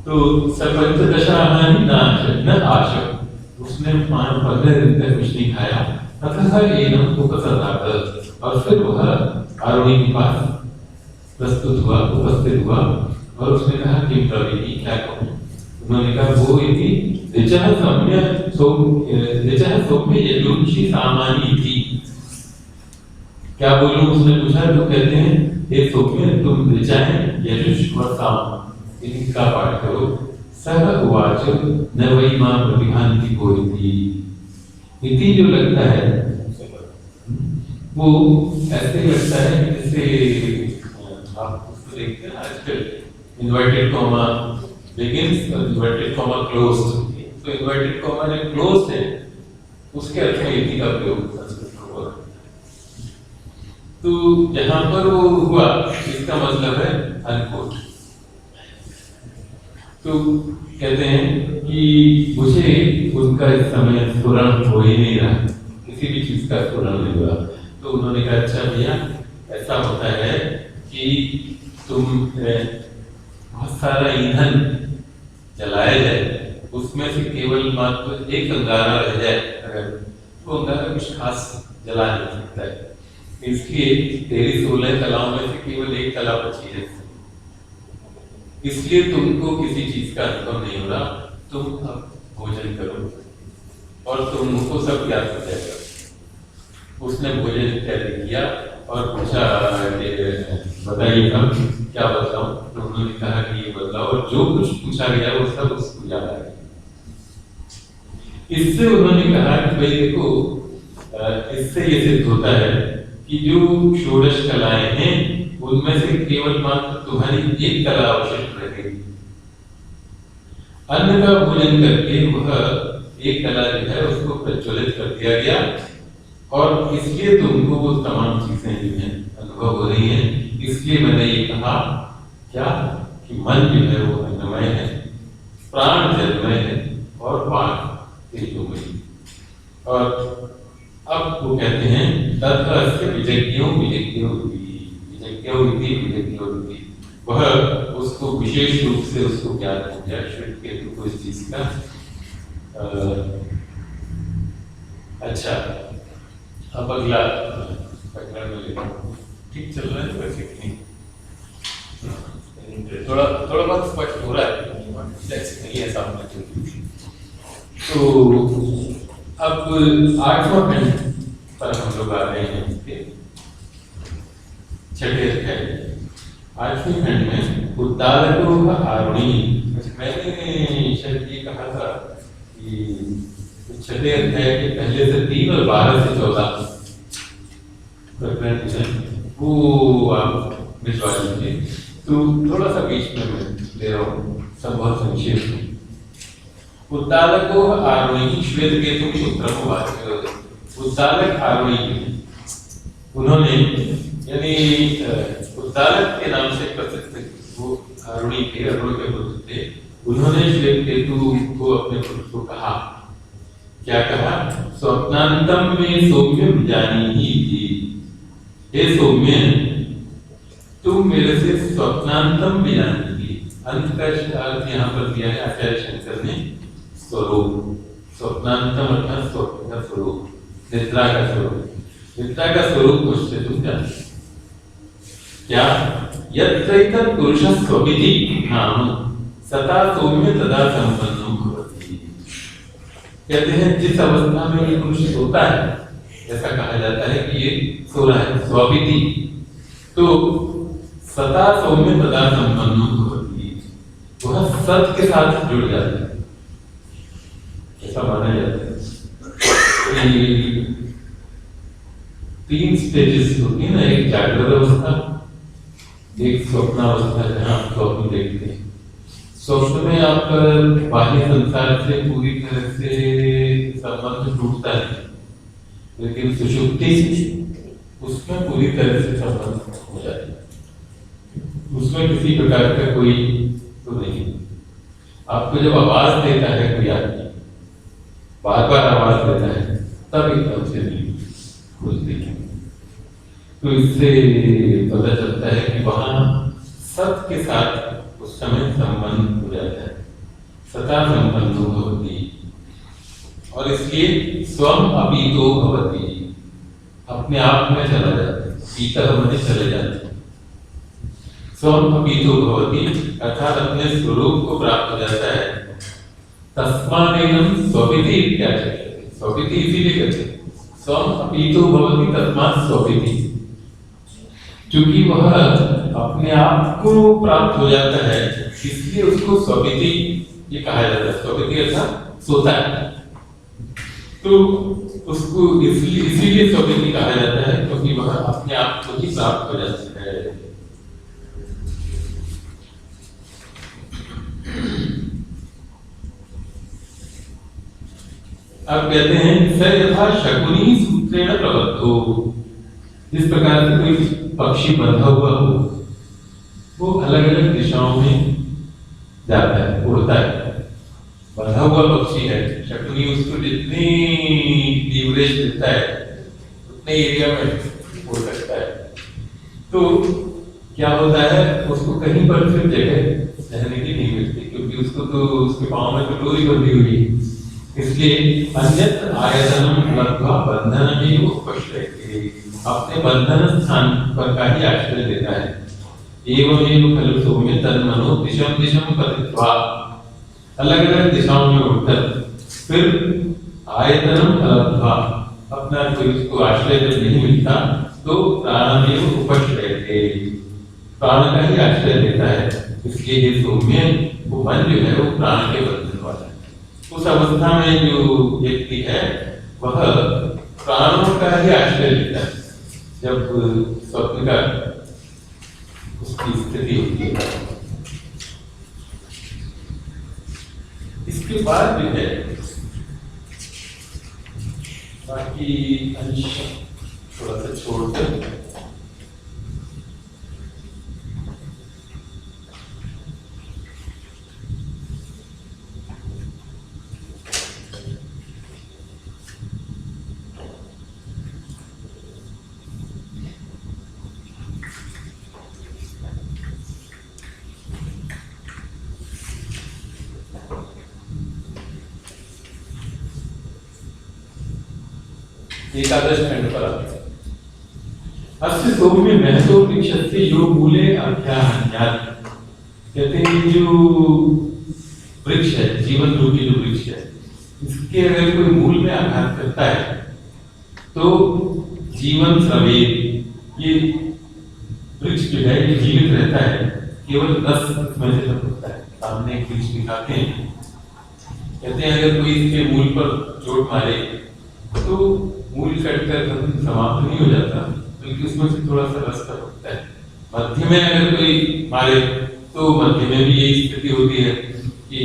तो सरपंच दशरामानी न आशक, उसने 15 दिन तक कुछ नहीं खाया, अतः एनम उपसदात, और फिर वह आरोही के पास प्रस्तुत हुआ, उपस्थित हुआ और उसने कहा कि प्रवीणि क्या कहूं। उन्होंने कहा वो यदि ऋचः सौम्य यजुंषि सामानी थी, क्या बोलूं उसने पूछा। तो कहते हैं हे सौम्य, तुम ऋचाएं यजुष और साम इनका पाठ करो। सह उवाच न वही मां प्रतिभांति कोई इति, जो लगता है वो ऐसे लगता है कि जैसे आप उसको देखते हैं आजकल इन्वर्टेड कॉमा बिगिंस और इन्वर्टेड कॉमा क्लोज्ड, तो इन्वर्टेड कॉमा ने क्लोज्ड है उसके अर्थ में इति का प्रयोग संस्कृत में हुआ। तो जहां पर वो हुआ इसका मतलब है अनकोट। तो कहते हैं कि मुझे उनका इस समय स्फुरण हो ही नहीं रहा, किसी भी चीज का स्फुरण नहीं हुआ। तो उन्होंने कहा अच्छा भैया ऐसा होता है कि तुम बहुत सारा ईंधन जलाया जाए, उसमें से केवल मात्र एक अंगारा रह जाए, अगर वो अंगारा कुछ खास जला नहीं सकता है, इसलिए तेरी 16 कलाओं में से केवल एक कला बची है, इसलिए तुमको किसी चीज का अनुभव नहीं हो रहा, तुम अब भोजन करो और तुमको सब ज्ञात हो जाएगा। उसने भोजन इत्यादि किया और पूछा बताइए हम क्या बताऊं। तो उन्होंने कहा कि ये बदलाव, और जो कुछ पूछा गया वो सब उसको याद आ गया। इससे उन्होंने कहा कि भाई देखो इससे ये सिद्ध होता है कि जो षोडश कलाएं हैं उनमें से केवल मात्र तुम्हारी एक कला अवशिष्ट रह गई। अन्न का भोजन करके वह एक कला जो है उसको प्रज्वलित कर दिया गया और इसलिए तुमको वो तमाम चीजें जो है अनुभव हो रही हैं। इसलिए मैंने ये कहा क्या कि मन जो है वो अन्नमय है, प्राण जलमय है और वाक तेजोमय। और अब वो कहते हैं तथा विजज्ञों विजज्ञों वह उसको विशेष रूप से उसको ज्ञात हो गया श्वेत केतु को इस चीज का। अच्छा, अब अगला प्रकरण में लेता हूँ। ठीक चल रहा है वैसे कि नहीं? थोड़ा थोड़ा बहुत स्पष्ट हो रहा है, नहीं है सामने। तो अब 8वां खंड पर हम लोग आ रहे हैं। इसके छठे अध्याय 8वें खंड में उद्दालको आरुणी। मैंने शायद ये कहा था कि छठे अध्याय के पहले से 3 और 12 से 14 प्रकरण है वो आप भिजवा लीजिए। तो थोड़ा सा बीच में मैं दे रहा हूँ, सब बहुत संक्षेप में। उद्दालको आरुणी श्वेत केतु पुत्रम। उद्दालक आरुणी उन्होंने यानी उद्दालक के नाम से प्रसिद्ध वो अरुणी थे, अरुण के पुत्र थे। उन्होंने श्वेत केतु को अपने पुत्र को कहा, क्या कहा? स्वप्नांतम में सौम्यम जानीहि थी। हे सौम्य, तुम मेरे से स्वप्नांतम भी जानेगी। अंत का अर्थ यहाँ पर दिया है आचार्य शंकर ने स्वरूप। स्वप्नांतम अर्थात स्वप्न का स्वरूप, निद्रा का स्वरूप। निद्रा का स्वरूप मुझसे तुम जानते क्या? यत्रैतत् पुरुषः स्वपिति नाम सता सौम्य तदा संपन्नो भवति। कहते हैं जिस अवस्था में ये पुरुष सोता है, ऐसा कहा जाता है कि ये सो रहा है स्वपिति, तो सता सौम्य तदा संपन्नो भवति, वह सत के साथ जुड़ जाता है, ऐसा माना जाता है। 3 स्टेजेस होती है ना, एक जागृत अवस्था, एक स्वप्नावस्था जहाँ आप स्वप्न देखते हैं। स्वप्न में आप बाह्य संसार से पूरी तरह से संबंध टूटता है, लेकिन सुषुप्ति उसमें पूरी तरह से संबंध हो जाता है। उसमें किसी प्रकार का कोई तो नहीं। आपको जब आवाज देता है कोई आदमी, बार बार आवाज देता है, तब एकदम से नहीं खुलती है। तो इससे पता चलता है कि वहां सत के साथ उस समय संबंध हो जाता है, सता संबंधो भवति। और इसलिए स्वम अपीतो भवति, अपने आप में चला जाता है, पीता होने चले जाते हैं। स्वम अपीतो भवति अर्थात अपने स्वरूप को प्राप्त हो जाता है। तस्मादेनं स्वपिति इत्याचर्यते। स्वपिति इसीलिए कहते हैं स्वम अपीतो भवति तस्मात् स्वपिति, क्योंकि वह अपने आप को प्राप्त हो जाता है, इसलिए उसको स्वपिति ये कहा जाता है। स्वपिति अर्थात सोता है, तो उसको इसीलिए स्वपिति कहा जाता है क्योंकि वह अपने आप को ही प्राप्त हो जाता है। अब कहते हैं स यथा शकुनी सूत्रेण प्रबद्धो। जिस प्रकार से कोई पक्षी बंधा हुआ हो, वो अलग अलग दिशाओं में जाता है, उड़ता है। बंधा हुआ पक्षी है, शकुनी उसको जितनी लीवरेज देता है उतने एरिया में उड़ सकता है। तो क्या होता है, उसको कहीं पर फिर जगह रहने की नहीं मिलती, क्योंकि उसको तो उसके पाँव में तो डोरी बंधी हुई है। इसलिए अन्यत्र आयतनम लब्ध्वा बंधनमेव उपश्रयते, अपने बंधन स्थान पर का ही आश्रय लेता है। एवमेव खलु सौम्य तन्मनो दिशम दिशम पतित्वा, अलग अलग दिशाओं में उड़कर फिर आयतनम लब्ध्वा, अपना कोई उसको आश्रय जब नहीं मिलता तो प्राणमेव उपश्रयते, प्राण का ही आश्रय लेता है। इसलिए ये सौम्य वो मन जो है वो प्राण के बंधन वाला है। उस अवस्था में जो व्यक्ति है वह प्राणों का ही आश्रय लेता है जब स्वप्न का उसकी स्थिति होती है। इसके बाद जो है बाकी अंश थोड़ा सा छोड़कर एकादश खंड पर आते हैं। अस्य सौम्य महतो वृक्षस्य यो मूले अभ्याहन्यात्। कहते हैं ये जो वृक्ष है, जीवन रूपी जो वृक्ष है, इसके अगर कोई मूल में आघात करता है तो जीवन स्रवेद, ये वृक्ष जो है ये जीवित रहता है, केवल रस इसमें से होता है। सामने एक वृक्ष दिखाते हैं, कहते हैं अगर कोई इसके मूल पर चोट मारे तो मूल कटकर समाप्त नहीं हो जाता, बल्कि उसमें से थोड़ा सा रस होता है। मध्य में अगर कोई मारे तो मध्य में भी यही स्थिति होती है कि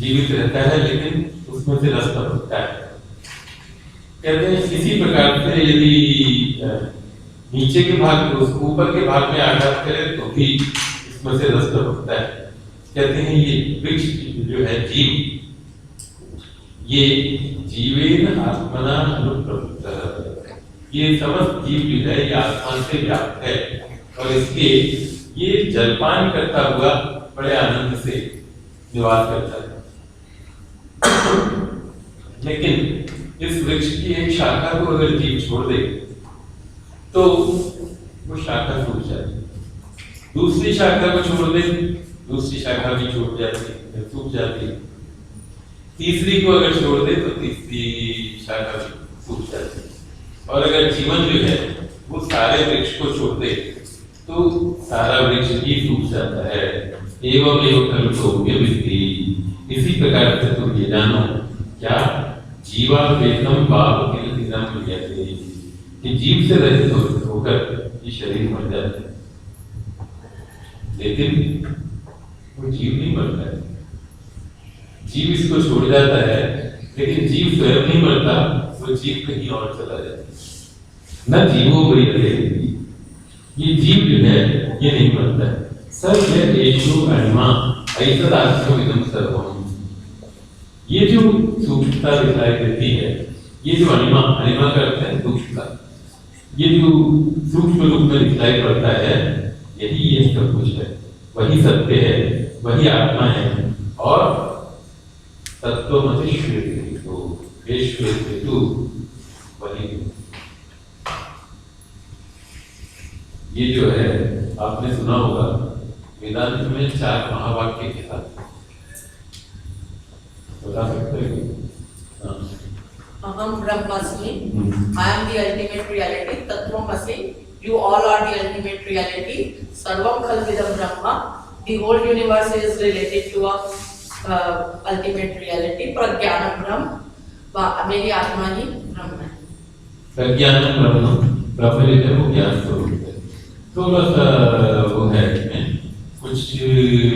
जीवित रहता है लेकिन उसमें से रस होता है। कहते हैं इसी प्रकार से यदि नीचे के भाग उसको ऊपर के भाग में आघात करे तो भी इसमें से रस होता है। कहते हैं ये वृक्ष जो है जीव, ये जीवेन आत्मना अनुप्रवृत्त, ये समस्त जीव जो है ये आत्मा से व्याप्त है और इसलिए ये जलपान करता हुआ बड़े आनंद से निवास करता है। लेकिन इस वृक्ष की एक शाखा को अगर जीव छोड़ दे तो वो शाखा सूख जाती, दूसरी शाखा को छोड़ दे दूसरी शाखा भी छूट जाती, सूख जाती, तीसरी को अगर छोड़ दे तो तीसरी शाखा सूख जाती। और अगर जीवन जो है वो सारे वृक्ष को छोड़ दे तो सारा वृक्ष ही सूख जाता है। एवं एवं खलु सौम्य विद्धि, इसी प्रकार से तुम ये जानो क्या जीवा वेदम पाप किल दिनम विजयते, कि जीव से रहित होकर ये शरीर मर जाता है, लेकिन वो जीव नहीं मरता है। जीव इसको छोड़ जाता है लेकिन जीव स्वयं नहीं मरता, वो जीव कहीं और चला जाता है। न जीवो मृत्यते, ये जीव जो है ये नहीं मरता है। सर्व येषु अणिमा ऐतदाख्यम इदं सर्वम, ये जो सूक्ष्मता दिखाई देती है, ये जो अणिमा, अणिमा का अर्थ है सूक्ष्मता, ये जो सूक्ष्म रूप में दिखाई पड़ता है यही ये सब कुछ है, वही सत्य है, वही आत्मा है। और तत्वमसि श्वेतो, हे श्वेतो वही। ये जो है आपने सुना होगा वेदांत में 4 महावाक्य के साथ, बता सकते हैं? अहम ब्रह्मास्मि, I am the ultimate reality, तत्वमसि, you all are the ultimate reality, सर्वम खल्विदं Brahma, the whole universe is related to a ultimate reality, प्रज्ञानम ब्रह्म, मेरी आत्मा ही ब्रह्म है। प्रज्ञानम ब्रह्म, ब्रह्म जो है वो ज्ञान स्वरूप है। थोड़ा सा वो है इसमें, कुछ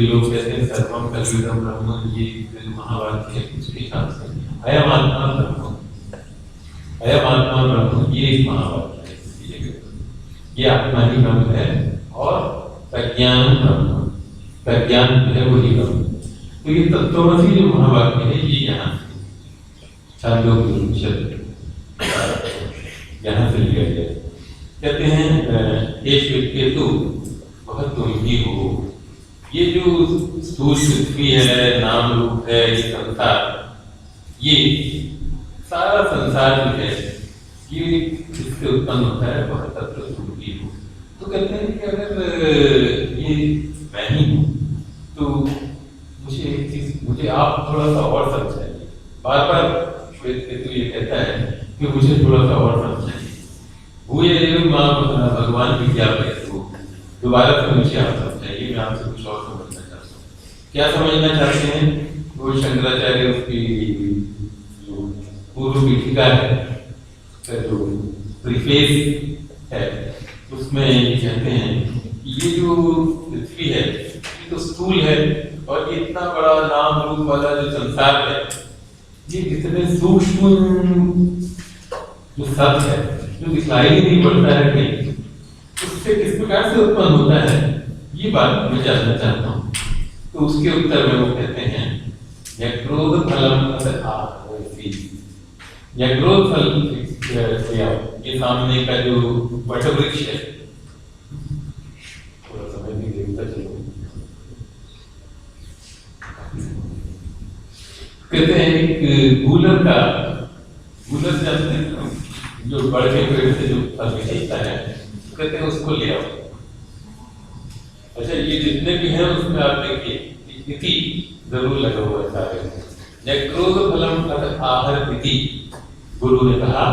लोग कहते हैं सर्वम खल्विदं ब्रह्म, ये महावाक्य है, कुछ के हिसाब से अयम आत्मा ब्रह्म, अयम आत्मा ब्रह्म, ये एक महावाक्य है, ये आत्मा ही ब्रह्म है। और प्रज्ञान ब्रह्म, प्रज्ञान जो है वही ब्रह्म। तो ये तत्वमसि जो महावाक्य है ये यहाँ छांदोग्य यहाँ से लिया गया। कहते हैं हे श्वेतकेतु, वह तुम ही हो। ये जो स्थूल पृथ्वी है, नाम रूप है, ये संसार, ये सारा संसार जो है ये जिससे उत्पन्न होता है वह तत्व तुम ही हो। तो कहते हैं कि अगर ये मैं ही हूँ तो मुझे एक चीज, मुझे आप थोड़ा सा और समझाइए। बार बार श्वेतकेतु ये कहता है कि मुझे थोड़ा सा और समझाइए। भगवान की क्या कहते, दोबारा से मुझे आप समझाइए, मैं आपसे कुछ और समझना चाहता हूँ। क्या समझना चाहते हैं? वो शंकराचार्य उसकी जो पूर्व पीठिका है का जो प्रीफेस है उसमें कहते हैं कि ये जो पृथ्वी है ये तो स्थूल है और ये इतना बड़ा नाम रूप वाला जो संसार है ये इतने सूक्ष्म जो सत्य है जो दिखाई नहीं पड़ता है कहीं उससे किस प्रकार से उत्पन्न होता है ये बात मैं जानना चाहता हूँ। तो उसके उत्तर में वो कहते हैं यक्रोध फलम यक्रोध फल ये सामने का जो वटवृक्ष है थोड़ा समय भी देखता चलो कहते हैं एक गूलर जानते हैं जो बड़ के पेड़ से जो फल निकलता है कहते हैं उसको ले आओ। अच्छा ये जितने भी हैं उसमें आप देखिए इति जरूर लगा हुआ है सारे यक्रोध फलम आहर इति गुरु ने कहा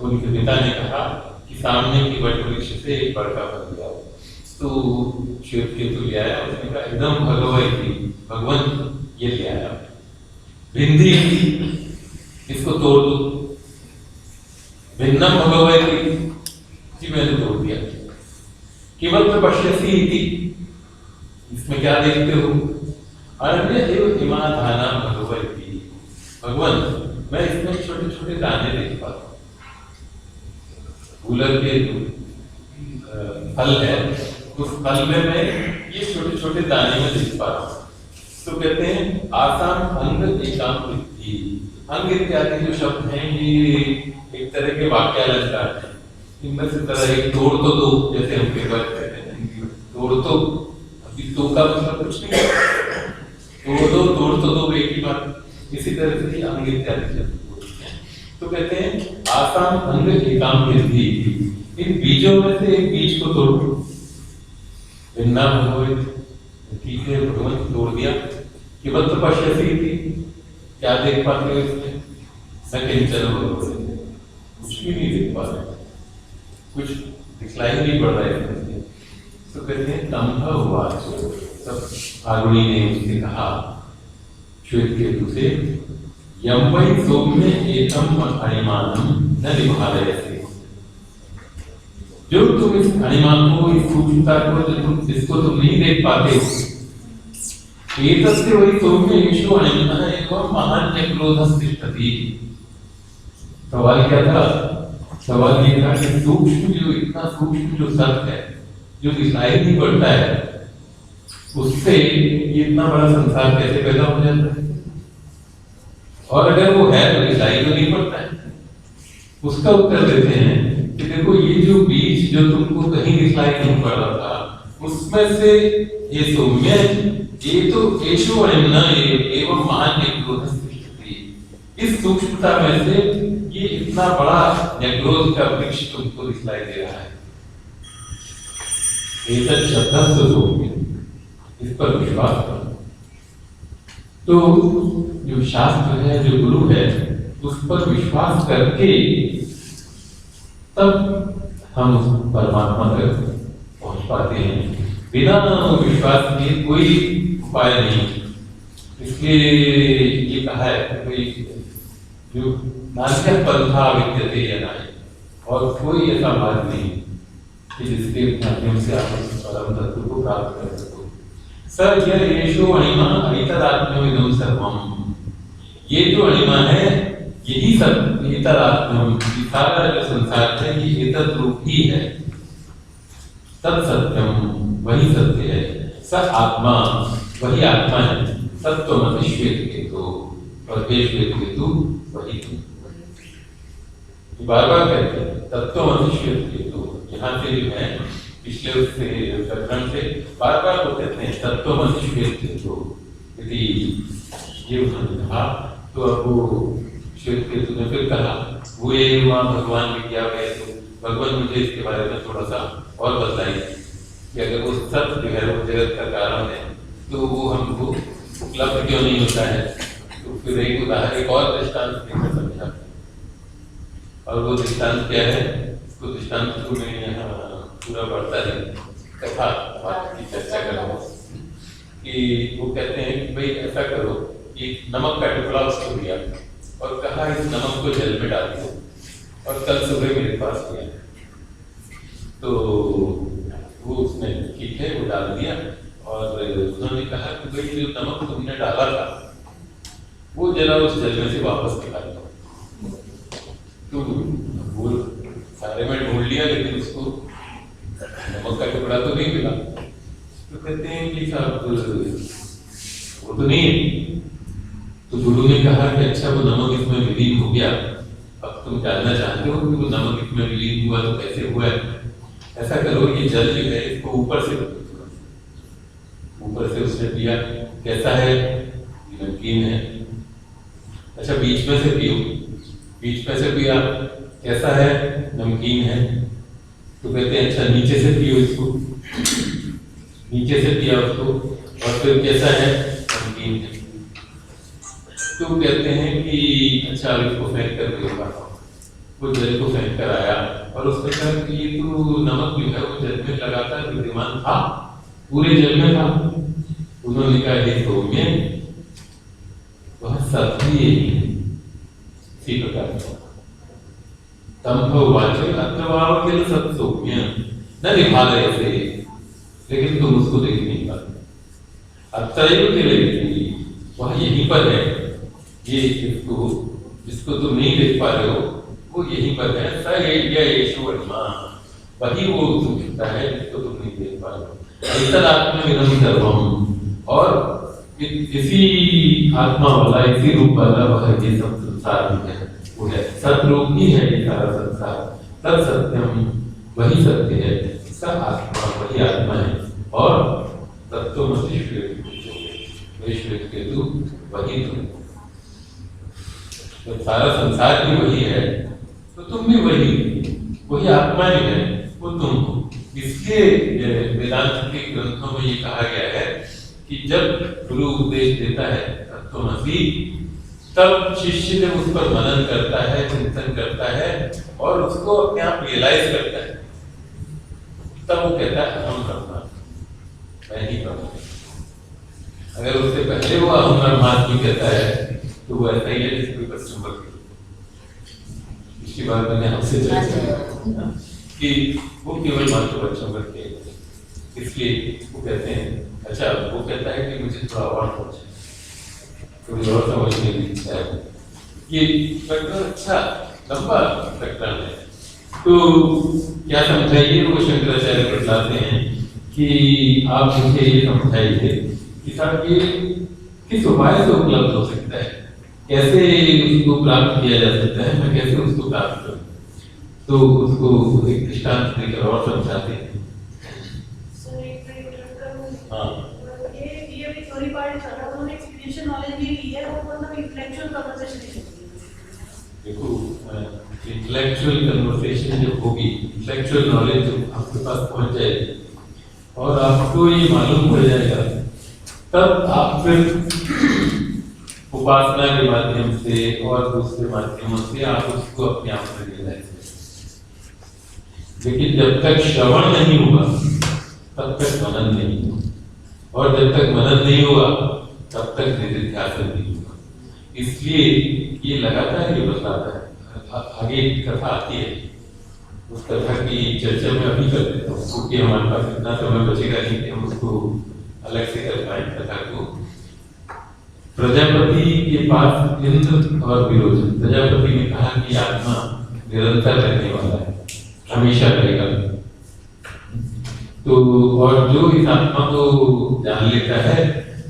उनके पिता ने कहा कि सामने की वट वृक्ष से एक बड़का फल ले आओ। तो श्वेत केतु ले आया उसने कहा एकदम भगवान ये ले आया भिंदी इसको तोड़ दो भिन्नम भगवती जी मैंने तोड़ दिया केवल पश्यसी इति इसमें क्या देखते हो अरण्य एव इमाधाना भगवती भगवान मैं इसमें छोटे छोटे दाने देख पाता हूँ गूलर के फल है उस फल में मैं ये छोटे छोटे दाने में देख पा रहा हूँ। तो कहते हैं आसाम अंग एकाम वृद्धि अंग इत्यादि जो शब्द हैं ये एक तरह के वाक्यालंकार हैं इनमें से तरह एक तोड़ तो दो जैसे हम कई बार कहते हैं तोड़ तो अभी तो का मतलब कुछ नहीं तोड़ तो दो एक ही बात इसी तरह से अंग इत्यादि शब्द तो कहते हैं आसाम अंग एकाम वृद्धि इन बीजों में से एक बीज को तोड़ो भिन्ना भगवत ठीक है भगवान तोड़ दिया केवल तो पश्यसी थी क्या देख पाते हो इसमें सकिंचन कुछ भी नहीं देख पा रहे कुछ दिखलाई नहीं पड़ रहा है तो कहते हैं तंभ हुआ तब फाल्गुनी ने उससे कहा श्वेत केतु से यम वै सौम्य एकम अणिमानम न निभालयसे जो तुम इस अणिमान को इस सूक्ष्मता को जिसको तुम नहीं देख पाते एतस्य वै सौम्य येषु अणिमनः एवं महान्य क्रोधः तिष्ठति। सवाल क्या था सवाल ये था कि सूक्ष्म जो इतना सूक्ष्म जो सत्य है जो दिखाई नहीं पड़ता है उससे ये इतना बड़ा संसार कैसे पैदा हो जाता है और अगर वो है तो दिखाई तो नहीं पड़ता है। उसका उत्तर देते हैं कि देखो ये जो बीज जो तुमको कहीं दिखाई नहीं पड़ रहा था उसमें से ये सौम्य ये तो येषु अणिमनः एवं महान्य क्रोधः तिष्ठति इस सूक्ष्मता में से ये इतना बड़ा न्यग्रोध का वृक्ष तुमको दिखलाई दे रहा है। एतत् शब्दस्य सौम्य इस पर विश्वास करो। तो जो शास्त्र है जो गुरु है उस पर विश्वास करके तब हम उस परमात्मा तक पहुंच पाते हैं। बिना विश्वास के कोई उपाय नहीं। इसलिए ये कहा है कोई जो नान्यः पंथा विद्यते या नहीं और कोई ऐसा मार्ग नहीं कि जिसके माध्यम से आप परम तत्व को प्राप्त कर सको। सर यह येषु अणिमा एतदात्म्यमिदं सर्वम् ये जो अणिमा है यही सब एतदात्म्यम सारा जो संसार है ये एतद रूप ही है तत्सत्यम वही सत्य है स आत्मा वही आत्मा है सत्वमसि श्वेत केतु और हे श्वेत केतु वही बार बार कहते हैं तत्वमसि श्वेत केतु यहाँ से जो है पिछले उससे प्रकरण से बार बार वो कहते हैं तत्वमसि श्वेत केतु यदि ये उन्होंने कहा तो अब वो श्वेत केतु ने फिर कहा वो ये वहाँ भगवान विज्ञा गए तो भगवान मुझे इसके बारे में थोड़ा सा और बताइए कि अगर वो सत्य जो है वो जगत का कारण है तो वो हमको उपलब्ध क्यों नहीं होता है। तो फिर एक उदाहरण एक और दृष्टांत देकर समझा और वो दृष्टांत क्या है उसको दृष्टांत को मैं यहाँ पूरा बढ़ता है कथा की चर्चा करूँ कि वो कहते हैं कि भाई ऐसा करो कि नमक का टुकड़ा उसको दिया और कहा इस नमक को जल में डाल दो और कल सुबह मेरे पास गया, तो वो उसने ठीक है वो डाल दिया, और उन्होंने कहा कि भाई जो नमक तुमने डाला था वो जरा उस जल में से वापस निकाल दो। तो वो सारे में ढूंढ लिया, लेकिन उसको नमक का टुकड़ा तो नहीं मिला। तो कहते हैं कि साहब वो तो नहीं है। तो गुरु ने कहा कि अच्छा वो नमक इसमें विलीन हो गया, अब तुम जानना चाहते हो कि वो नमक इसमें विलीन हुआ तो कैसे हुआ है? ऐसा करो, ये जल जो है इसको ऊपर से रखो, ऊपर से उसने पिया, कैसा है? नमकीन है। अच्छा बीच में से पियो, बीच में से पिया, कैसा है? नमकीन है। तो कहते हैं अच्छा नीचे से पियो इसको, नीचे से पिया उसको, और फिर कैसा है? नमकीन है। तो कहते हैं कि अच्छा इसको फेंक कर देगा। वो जल को फेंक कर आया और उसने कहा कि ये तो नमक जो है वो जल में लगातार विद्यमान था, पूरे जल में था। उन्होंने कहा हे सौम्य, वह सत्य इसी प्रकार तंभवाच अत्रवावकिल सत् सौम्य न निभाले से, लेकिन तुम उसको देख नहीं पाते। अत्रैव किल, वह यहीं पर है, ये जिसको तुम नहीं देख पा रहे हो वो यहीं पर है। स येषु वर्मा, वही वो दिखता है जिसको तुम नहीं देख पा रहे हो। अंतरात्मा सर्वम, और इसी आत्मा वाला, इसी रूप वाला वह ये सब संसार में है, वो है सतरूप ही है ये सारा संसार। तत् सत्यम, वही सत्य है, इसका आत्मा वही आत्मा है। और तत्वमसि श्वेत केतु, वही तुम, तो सारा संसार भी वही है, तो तुम भी वही आत्मा ही है, वो तुम हो। इसलिए वेदांत के ग्रंथों में ये कहा गया है कि जब गुरु उपदेश देता है तत्वमसि, तब शिष्य जब उस पर मनन करता है, चिंतन करता है और उसको अपने आप रियलाइज करता है, तब वो कहता है अहम ब्रह्म, मैं ही ब्रह्म। अगर उससे पहले वो अहम ब्रह्मास्मि कहता है तो वो ऐसा ही है जिसको पश्चिम वर्ग, इसकी बात मैंने आपसे चर्चा कि वो केवल मात्र पश्चिम वर्ग के, इसलिए वो कहते हैं। अच्छा वो कहता है कि मुझे थोड़ा और थोड़ी और समझने की इच्छा है। ये प्रकरण अच्छा लंबा प्रकरण है, तो क्या समझाइए? वो शंकराचार्य बताते हैं कि आप मुझे ये समझाइए कि साहब ये किस उपाय से उपलब्ध हो सकता है, कैसे उसको प्राप्त किया जा सकता है, मैं कैसे उसको प्राप्त करूं? तो उसको एक दृष्टांत देकर और समझाते हैं। हाँ, ये भी थोड़ी पार्ट कर रहा था, एक्सपीरियंशियल नॉलेज भी ली है और मतलब इंटेलेक्चुअल कन्वर्सेशन भी होती है। देखो इंटेलेक्चुअल कन्वर्सेशन जब होगी, इंटेलेक्चुअल नॉलेज जब आपके पास पहुंच जाएगी और आपको ये मालूम पड़ जाएगा, तब आप फिर उपासना के माध्यम से और दूसरे माध्यमों से आप उसको अपने आप में रियलाइज करें। लेकिन जब तक श्रवण नहीं हुआ तब तक मनन नहीं हुआ, और जब तक मनन नहीं हुआ तब तक निधिध्यासन नहीं हुआ। इसलिए ये लगातार ये बताता है। आगे एक कथा आती है, उस कथा की चर्चा मैं अभी कर देता हूँ क्योंकि हमारे पास इतना समय बचेगा नहीं कि हम उसको अलग से कर पाए कथा को। प्रजापति के पास इंद्र और विरोचन, प्रजापति ने कहा कि आत्मा निरंतर रहने वाला है, हमेशा रहेगा। तो और जो इस आत्मा को जान लेता है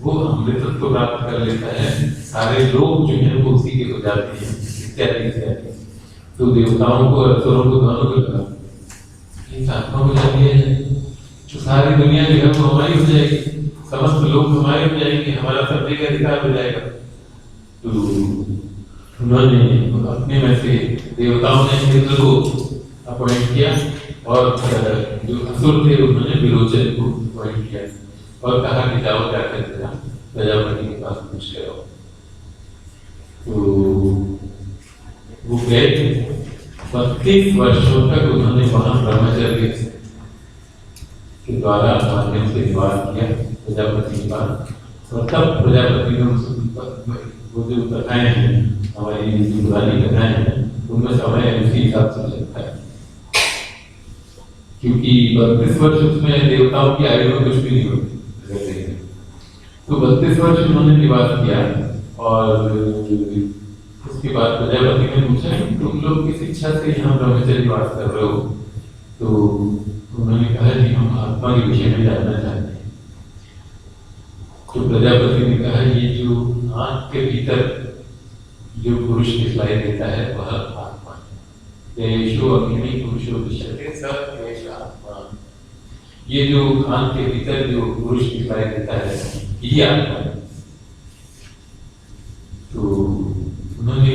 वो अमृतत्व को प्राप्त कर लेता है, सारे लोग जो हैं वो उसी के हो जाते हैं, इत्यादि इत्यादि। तो देवताओं को, असुरों को, दोनों को लगा इस आत्मा को जान लिया जाए तो सारी दुनिया जो है वो हमारी हो जाएगी, समस्त लोग हमारे हो जाएंगे, हमारा सब जगह अधिकार हो जाएगा। तो उन्होंने अपने में से देवताओं ने इंद्र को अपॉइंट किया और जो असुर थे उन्होंने विरोचन को अपॉइंट किया और कहा कि जाओ जाकर प्रजापति के पास पूछ के आओ। तो वो गए, 32 वर्षों तक उन्होंने वहां ब्रह्मचर्य के द्वारा माध्यम से निवास किया प्रजापति के पास। और तब प्रजापति ने वो जो कथाएं हैं, हमारी जो पुरानी कथाएं हैं उनमें समय उसी हिसाब से लगता है, क्योंकि 32 वर्ष उसमें देवताओं की आयु में कुछ भी नहीं होती। तो 32 वर्ष उन्होंने निवास किया और उसके बाद प्रजापति ने पूछा कि तुम लोग किस इच्छा से यहाँ ब्रह्मचर्य निवास कर रहे हो? तो उन्होंने कहा कि हम आत्मा के विषय में जानना चाहते हैं। तो प्रजापति ने कहा ये जो आंख के भीतर जो पुरुष दिखलाई देता है वह आत्मा है। यशो अग्नि पुरुषो विशते सब एष आत्मा। ये जो आंख के भीतर जो पुरुष दिखलाई देता है ये आत्मा है। तो उन्होंने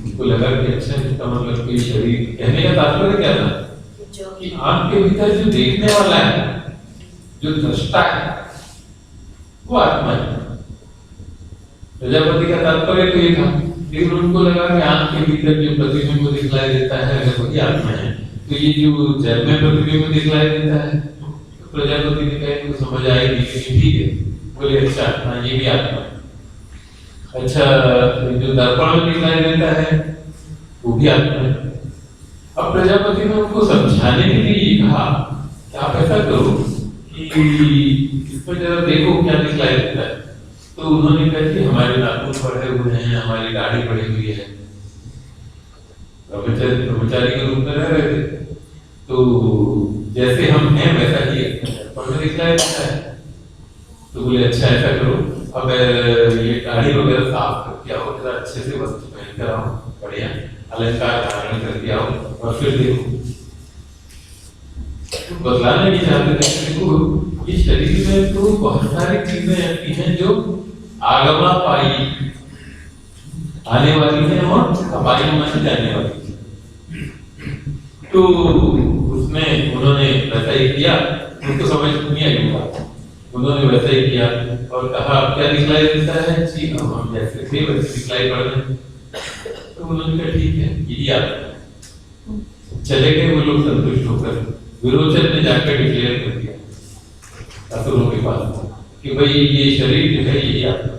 उनको लगा कि अच्छा इसका मतलब कि शरीर, कहने का तात्पर्य क्या था कि आंख के भीतर जो देखने वाला है, जो दृष्टा है, वो आत्मा है। प्रजापति का तात्पर्य तो ये था, लेकिन उनको लगा कि आंख के भीतर जो प्रतिबिंब को दिखलाई देता है अगर वही आत्मा है तो ये जो जल में प्रतिबिंब दिखलाई देता है, तो प्रजापति ने कहा तो समझ आएगी कि ठीक है। बोले अच्छा हाँ ये भी आत्मा है। अच्छा जो दर्पण में दिखलाई देता है वो भी आत्मा है। अब प्रजापति ने उनको समझाने के लिए ये कहा कि आप ऐसा करो कि इसमें जरा देखो क्या दिखलाई देता है। तो उन्होंने कहा कि हमारे नाखून बढ़े हुए हैं, हमारी दाढ़ी बढ़ी हुई है। ब्रह्मचारी के रूप में रह रहे थे, तो जैसे हम हैं वैसा ही दर्पण में दिखलाई देता है। तो बोले अच्छा ऐसा करो, अब ये दाढ़ी वगैरह साफ करके आओ, जरा अच्छे से वस्त्र पहन कर आओ, बढ़िया अलंकार धारण करके आओ और फिर देखो। तो बदलाना नहीं चाहते थे। देखो ये शरीर में तो बहुत सारी चीजें ऐसी हैं जो आगमा पाई आने वाली है और अपाई में जाने वाली है। तो उसमें उन्होंने वैसा ही किया, उनको समझ नहीं आई बात। उन्होंने वैसा ही किया और कहा क्या दिखलाई देता है? जी हम जैसे थे वैसे दिखलाई पड़ रहे। तो उन्होंने कहा ठीक है यही आता। चले गए वो लोग संतुष्ट होकर। विरोचन ने जाकर डिक्लेयर कर दिया असुरों के पास कि भाई ये शरीर जो है यही आता।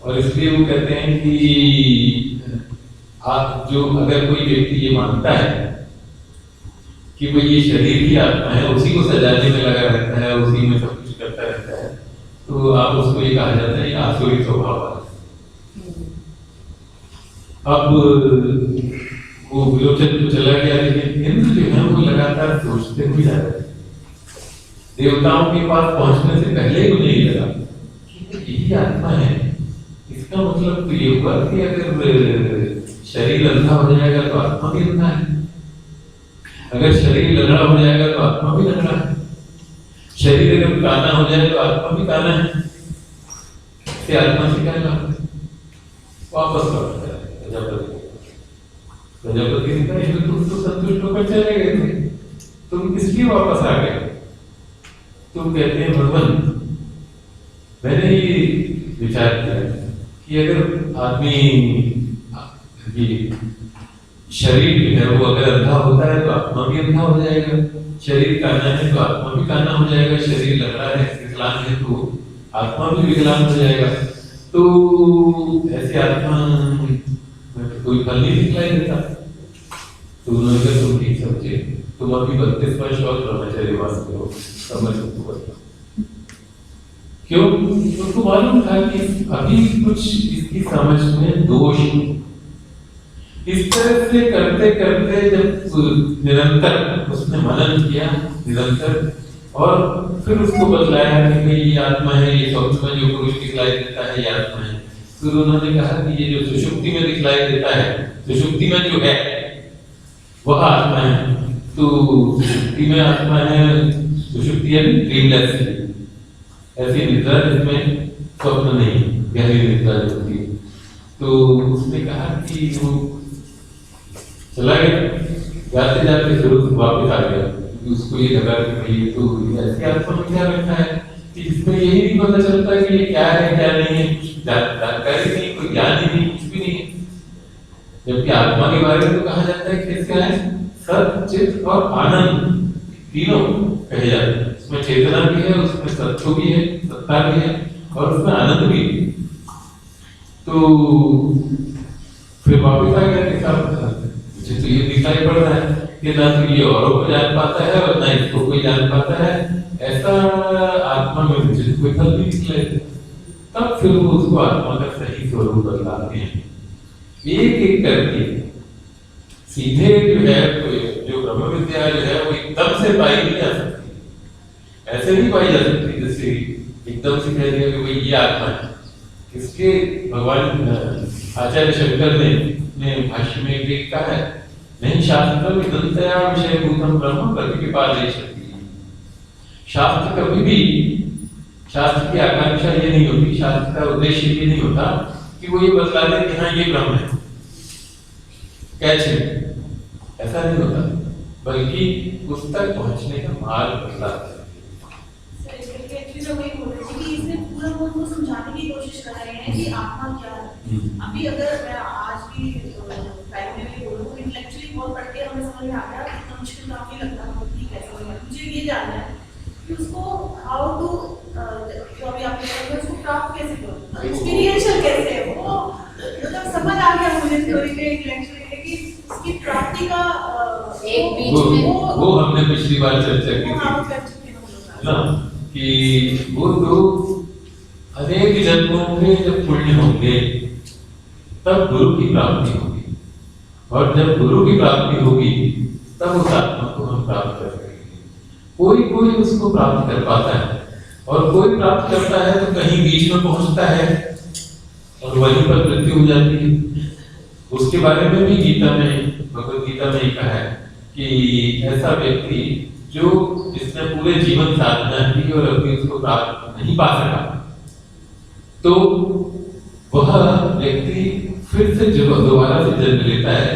और इसलिए वो कहते हैं कि आप जो अगर कोई व्यक्ति ये मानता है कि भाई ये शरीर ही आत्मा है, उसी को सजाने में लगा रहता है, उसी में सब कुछ करता रहता है, तो आप उसको ये कहा जाता है आसुरी स्वभाव वाला। अब वो विरोचन तो चला गया, लेकिन इंद्र जो है वो लगातार सोचते हुए जा रहे थे। देवताओं के पास पहुंचने से पहले ही उन्हें लगा कि यही आत्मा है। इसका मतलब तो ये हुआ कि अगर शरीर अंधा हो जाएगा तो आत्मा भी अंधा है, अगर शरीर लंगड़ा हो जाएगा तो आत्मा भी लंगड़ा है, शरीर अगर काना हो जाए तो आत्मा भी काना है। इससे आत्मा से क्या लाभ? वापस लौट जाए प्रजापति ने कहा तुम तो संतुष्ट होकर चले गए थे, तुम किस लिए वापस आ गए? तुम कहते हैं भगवान मैंने ये विचार किया कि अगर आदमी ये शरीर जो है वो अगर अंधा होता है तो आत्मा भी अंधा हो जाएगा, शरीर काना है तो आत्मा भी काना हो जाएगा, शरीर लंगड़ा है विकलांग है तो आत्मा भी विकलांग हो जाएगा। तो ऐसे आत्मा कोई फल नहीं दिखलाई देता। तो उन्होंने कहा तुम ठीक समझे, तुम अभी 32 वर्ष और ब्रह्मचर्य वास करो, समझ क्यों? उनको मालूम था कि अभी कुछ इसकी समझ में दोष। इस तरह से करते करते जब निरंतर उसने मनन किया निरंतर, और फिर उसको बतलाया कि ये आत्मा है, ये स्वप्न में जो पुरुष दिखलाई देता है ये आत्मा है। फिर उन्होंने कहा कि ये जो सुषुप्ति में दिखलाई देता है, सुषुप्ति में जो है वह आत्मा है। तो सुषुप्ति में आत्मा है, सुषुप्ति है ड्रीमलेस, ऐसी निद्रा जिसमें स्वप्न नहीं, गहरी निद्रा जो होती है। तो उसने कहा कि वो चला गया, जाते जाते फिर वापस आ गया, क्योंकि उसको ये लगा कि भाई ये तो ऐसी आत्मा में क्या रखा है कि जिसमें यही नहीं पता चलता कि ये क्या है क्या नहीं है, कुछ जानकारी नहीं, कोई ज्ञान ही नहीं, कुछ भी नहीं है। जबकि आत्मा के बारे में तो कहा जाता है कि क्या है, सत चित और आनंद तीनों कहे जाते हैं। उसमें चेतना भी है, उसमें सत्व भी है, सत्ता भी है और उसमें आनंद भी है। तो फिर वापस आ गया दिखा, मुझे तो ये दिखाई पड़ रहा है कि ना तो ये औरों को जान पाता है और ना इसको कोई जान पाता है, ऐसा आत्मा में मुझे कोई फल नहीं निकले। तब फिर वो उसको आत्मा का सही स्वरूप बतलाते हैं एक एक करके। सीधे जो है जो ब्रह्म विद्या जो है वो एकदम से पाई नहीं जा सकती, ऐसे नहीं पाई जा सकती जैसे एकदम से कह दिया कि भाई ये आत्मा है। इसके भगवान आचार्य शंकर ने भाष्य में भी कहा है, नहीं शास्त्र विदंतया विषय भूतम ब्रह्म प्रतिपादय शक्ति। शास्त्र कभी भी, शास्त्र की आकांक्षा ये नहीं होती, शास्त्र का उद्देश्य ये नहीं होता कि वो ये बतला दे कि हाँ ये ब्रह्म है कैसे, ऐसा नहीं होता, बल्कि उस तक पहुंचने का मार्ग बतलाता है। इसने पूरा को समझाने की कोशिश कर रहे हैं कि आत्मा क्या है। अभी अगर मैं आज की टाइम में भी बोलूँ, इंटेलेक्चुअली बहुत पढ़ के हमें समझ में आ गया, इतना मुश्किल काम नहीं लगता, ठीक है समझ में। मुझे ये जानना है कि उसको हाउ टू, जो अभी आपने कहा उसको प्राप्त कैसे करो, एक्सपीरियंशियल कैसे है वो, मतलब समझ आ गया मुझे थ्योरी में इंटेलेक्चुअली, लेकिन उसकी प्राप्ति का एक बीच में वो हमने पिछली बार चर्चा की थी ना, कि वो तो अनेक जन्मों में जब पुण्य होंगे तब गुरु की प्राप्ति होगी, और जब गुरु की प्राप्ति होगी तब उस आत्मा को हम प्राप्त कर सकेंगे। कोई कोई उसको प्राप्त कर पाता है और कोई प्राप्त करता है तो कहीं बीच में पहुंचता है और वहीं पर मृत्यु हो जाती है। उसके बारे में भी गीता में, भगवद गीता में कहा है कि ऐसा व्यक्ति जो जिसने पूरे जीवन साधना की और अभी उसको प्राप्त नहीं पा सका, तो वह व्यक्ति फिर से दोबारा से जन्म लेता है।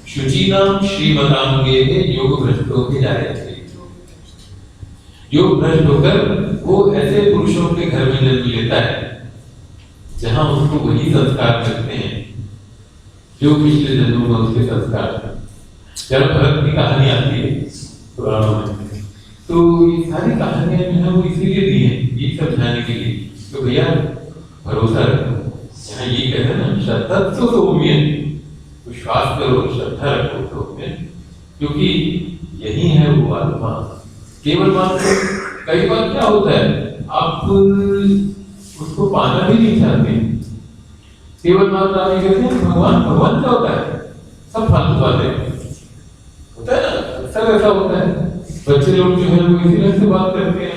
शुचीनाम श्रीमतांगे योग भ्रष्टों के जाए थे, योग भ्रष्ट होकर वो ऐसे पुरुषों के घर में जन्म लेता है जहां उसको वही संस्कार मिलते हैं जो पिछले जन्मों में उसके संस्कार थे। जब भरत की कहानी आती है पुराणों में, तो ये सारी कहानियां जो है वो इसीलिए दी है, ये समझाने के लिए तो भैया भरोसा रखो। यहाँ ये कहते हैं ना, श्रद्धा तो सौम्य, विश्वास करो, श्रद्धा रखो सौम्य, क्योंकि यही है वो आत्मा। केवल मात्र कई बार क्या होता है, आप उसको पाना भी नहीं चाहते, केवल मात्र आप ये कहते हैं भगवान भगवान क्या होता है, सब फालतू बातें होता है ना, अक्सर ऐसा होता है। बच्चे लोग जो है वो इसी से बात करते हैं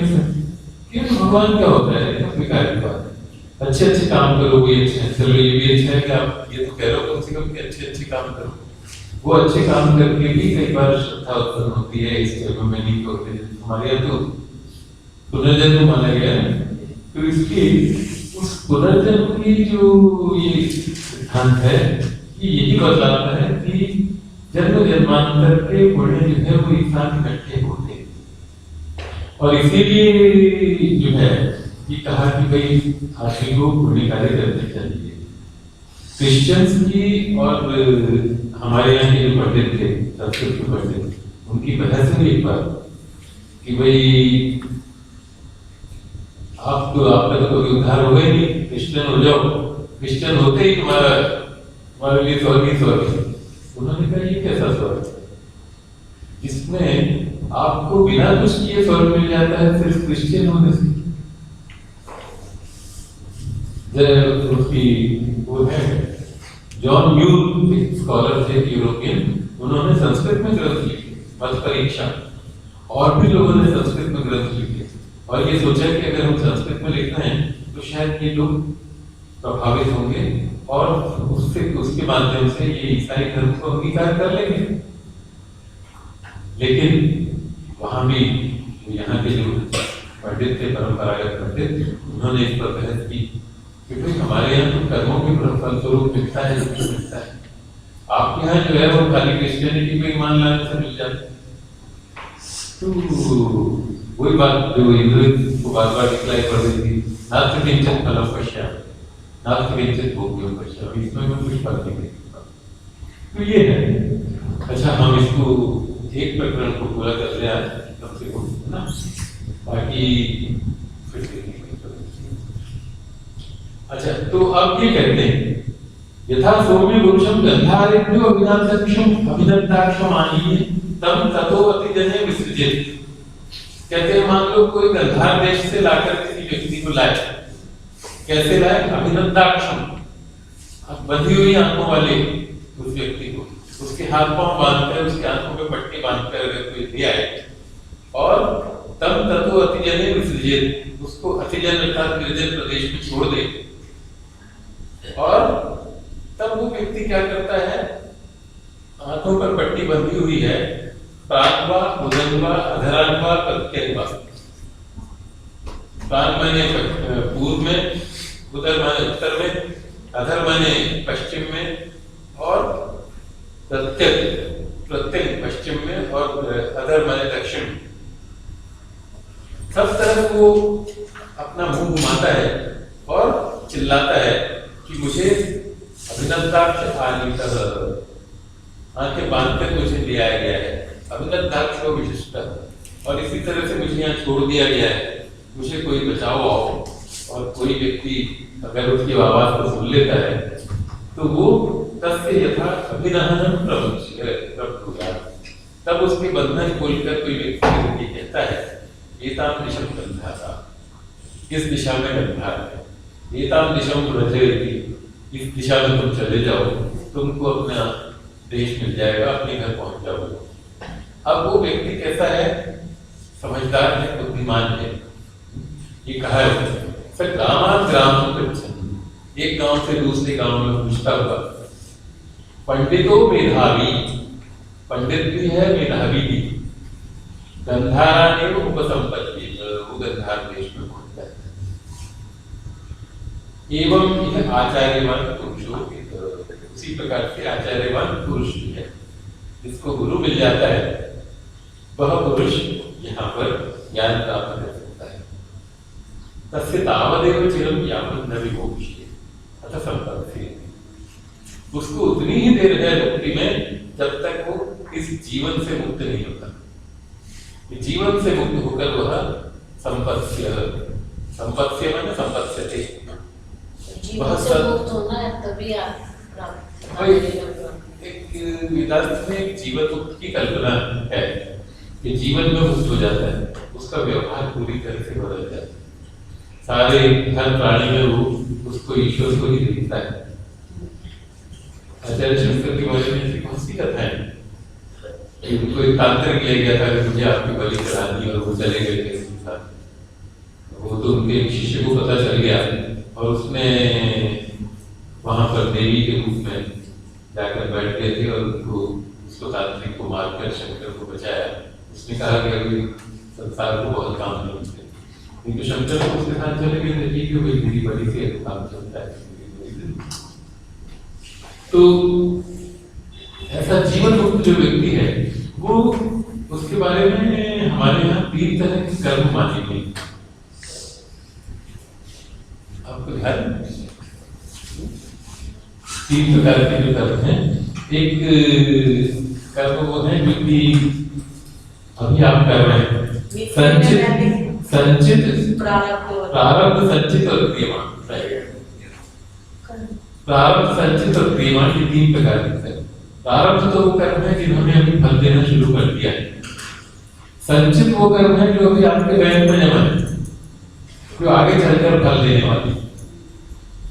कि भगवान क्या होता है, बेकार की बात है। अच्छे अच्छे काम करो, ये अच्छा है, चलो ये भी अच्छा है कि आप ये तो कह रहे हो कम से कम कि अच्छे अच्छे काम करो। वो अच्छे काम करके भी कई बार श्रद्धा उत्पन्न होती है, इस जन्म में नहीं होते। हमारे यहाँ तो पुनर्जन्म माना गया है, तो इसलिए उस पुनर्जन्म की जो ये सिद्धांत है कि यही बतलाता है कि जन्म जन्मांतर के पुण्य जो है वो इंसान इकट्ठे होते हैं, और इसीलिए जो है ये कहा कि भाई आदमी को पुण्य कार्य करने चाहिए। क्रिश्चियंस की और हमारे यहाँ के जो पंडित थे, संस्कृत के पंडित, उनकी बहस हुई एक बार कि भाई आपका तो कोई उद्धार हो गया नहीं, क्रिश्चियन हो जाओ, क्रिश्चियन होते ही तुम्हारे लिए स्वर्ग ही स्वर्ग है। उन्होंने कहा ये कैसा स्वर्ग जिसमें आपको बिना कुछ किए स्वर्ग मिल जाता है सिर्फ क्रिश्चियन होने से। उसकी वो है जॉन न्यूल, स्कॉलर थे यूरोपियन, उन्होंने संस्कृत में ग्रंथ लिखे, मत परीक्षा, और भी लोगों ने संस्कृत में ग्रंथ लिखे, और ये सोचा कि अगर हम संस्कृत में लिखते हैं तो शायद ये लोग प्रभावित होंगे और उसके माध्यम से ये ईसाई धर्म को अंगीकार कर लेंगे। लेकिन वहां भी यहाँ के जो पंडित थे, परंपरागत पंडित, उन्होंने इस पर बहस की क्योंकि हमारे यहाँ तो कर्मों के फलस्वरूप मिलता है, मिलता है। आपके यहाँ जो है वो खाली क्रिश्चियनिटी पे ईमान लाने से मिल जाता है। तो वही बात जो इंद्र को बार बार दिखलाई पड़ रही थी, नास्ति किंचित फलं पश्यामि, नास्ति किंचित भोग्यं पश्यामि, इसमें मैं कुछ फर्क नहीं देखता। तो ये है। अच्छा, हम इसको एक प्रकरण को पूरा कर ले आज कम से कम, है ना, बाकी फिर देखेंगे। अच्छा, तो अब ये कहते हैं यथा सौम्य पुरुषम गंधारेभ्यो अभिनंदाक्षम आनीय तम ततो अतिजने विसृजेत। कहते हैं मान लो कोई गंधार देश से लाकर किसी व्यक्ति को लाए, कैसे लाए? अभिनंदाक्षम, बंधी हुई आंखों वाले उस व्यक्ति को, उसके हाथ पांव बांधकर, उसके आंखों पे पट्टी बांधकर अगर कोई ले आए और तम ततो अतिजने विसृजेत, उसको अतिजन अर्थात निर्जन प्रदेश में छोड़ दे, और तब वो व्यक्ति क्या करता है? हाथों पर पट्टी बंधी हुई है, प्राग्वा, उदंगवा, अधराग्वा, प्रत्यंगवा। प्राग माने पूर्व में, उदर माने उत्तर में, अधर माने पश्चिम में, और प्रत्यंग पश्चिम में, और अधर माने दक्षिण में। सब तरफ वो अपना मुंह घुमाता है और चिल्लाता है कि मुझे अभिनंदाक्ष आनीकर, आंखें बांधकर मुझे ले आया गया है, अभिनंदाक्ष को विशिष्ट, और इसी तरह से मुझे यहाँ छोड़ दिया गया है, मुझे कोई बचाओ आओ। और कोई व्यक्ति अगर उसकी आवाज को सुन लेता है तो वो तस्य यथा अभिनहनम प्रमुख, तब उसके बंधन खोलकर कोई व्यक्ति कहता है एताम दिशम गंधाता, इस दिशा में गंधार है, एताम दिशम व्रजेति, इस दिशा में तुम चले जाओ, तुमको अपना देश मिल जाएगा, अपने घर पहुंच जाओगे। अब वो व्यक्ति कैसा है? समझदार है, बुद्धिमान है। ये कहा है सर ग्रामात ग्राम गच्छन्, एक गांव से दूसरे गांव में पूछता हुआ, पंडितो मेधावी, पंडित भी है मेधावी भी, गंधारानेव उपसंपत्ति, वो गंधार देश में पहुंच जाता है। एवं यह आचार्यवान पुरुषों, उसी प्रकार से आचार्यवान पुरुष भी है, जिसको गुरु मिल जाता है, वह पुरुष यहाँ पर ज्ञान प्राप्त कर सकता है। तस्य तावदेव चिरं यावत् न विमोक्ष्यते अतः संपत्ति, उसको उतनी ही देर है मुक्ति में जब तक वो इस जीवन से मुक्त नहीं होता। जीवन से मुक्त होकर वह संपत्ति, संपत्ति माने संपत्ति, जीवन से मुक्त होना है तभी आप एक वेदांत में एक जीवन मुक्त की कल्पना है कि जीवन में मुक्त हो जाता है, उसका व्यवहार पूरी तरह से बदल जाता है, सारे हर प्राणी में वो उसको ईश्वर को ही दिखता है। आचार्य शंकर के बारे में बहुत सी कथाएं, उनको एक तांत्रिक ले गया था कि मुझे आपकी बलि चढ़ा दी, और वो चले गए थे उसके साथ। वो तो उनके एक शिष्य को पता चल गया और उसने वहां पर देवी के रूप में जाकर बैठ गए थे और उसको तांत्रिक को मारकर शंकर को बचाया। उसने कहा कि अभी संसार को बहुत काम नहीं थे, लेकिन शंकर को उसके साथ चले गए थे, ठीक है भाई मेरी बलि से काम चलता है। तो ऐसा जीवन मुक्त जो व्यक्ति है वो, उसके बारे में हमारे यहाँ 3 तरह की कर्म मानी गई। आपको ध्यान, 3 प्रकार के जो कर्म हैं, एक कर्म वो है जो कि अभी आप कर रहे हैं, संचित प्रारब्ध, संचित और क्रियमाण। प्रारब्ध, संचित और क्रियमाण, ये 3 प्रकार के कर्म। प्रारब्ध तो वो कर्म है जिन्होंने अभी फल देना शुरू कर दिया है। संचित वो कर्म है जो अभी आपके बैंक में जमा है, जो आगे चलकर फल देने वाले,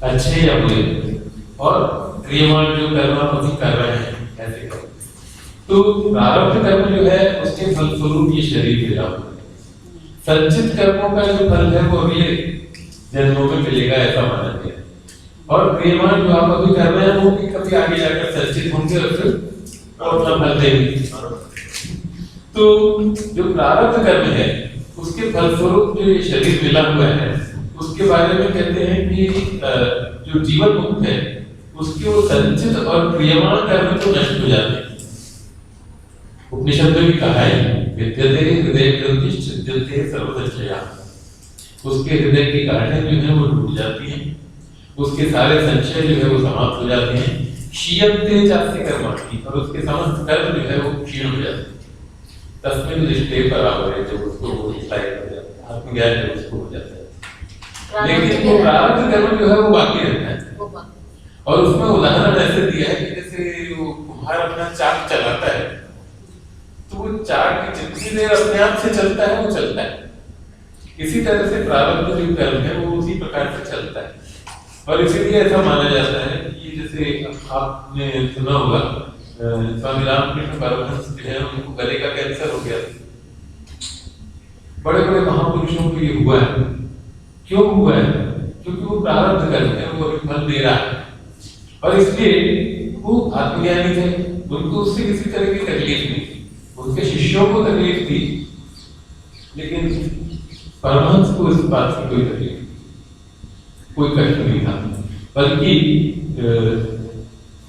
अच्छे या बुरे। और क्रियमाण जो कर्म आप अभी कर रहे हैं, ऐसे कर्म। तो प्रारब्ध कर्म जो है उसके फल स्वरूप ये शरीर मिला हुआ है। संचित कर्मों का जो फल है वो अगले जन्मों में मिलेगा, ऐसा माना गया है। और क्रियमाण जो आप अभी कर रहे हैं वो भी कभी आगे जाकर संचित होंगे और फिर अपना फल देंगे। तो जो प्रारब्ध कर्म है उसके फलस्वरूप जो ये शरीर मिला हुआ है, उसके बारे में कहते हैं कि जो जीवन मुक्त है उसके वो संचित और क्रियमाण कर्म तो नष्ट हो जाते हैं। उपनिषद में भी कहा है विद्यते हृदय ग्रंथि छिद्यते सर्वसंशया, उसके हृदय की गांठें जो है वो टूट जाती हैं, उसके सारे संशय जो है वो समाप्त हो जाते हैं। क्षीयते चास्य कर्माणि, और उसके समस्त कर्म जो है वो क्षीण हो जाते हैं। तस्मिन् दृष्टे परावरे, जब उसको वो स्लाइड हो जाता है, आत्मज्ञान जब उसको हो जाता है। लेकिन वो प्रारब्ध कर्म जो है वो बाकी रहता है, और उसमें उदाहरण ऐसे दिया है कि जैसे वो कुम्हार अपना चाक चलाता है तो वो चाक जितनी देर अपने आप से चलता है वो चलता है, इसी तरह से प्रारब्ध जो कर्म है वो उसी प्रकार से चलता है। और इसीलिए ऐसा माना जाता है कि जैसे आपने सुना होगा स्वामी रामकृष्ण परमहंस जो है उनको गले का कैंसर हो गया, बड़े बड़े महापुरुषों को ये हुआ है। क्यों हुआ है? क्योंकि वो प्रारब्ध कर्म है, वो अभी फल दे रहा है और इसलिए वो आत्मज्ञानी थे, उनको उससे किसी तरह की तकलीफ नहीं थी। उनके शिष्यों को तकलीफ थी लेकिन परमहंस को इस बात की कोई तकलीफ नहीं, कोई कष्ट नहीं था। बल्कि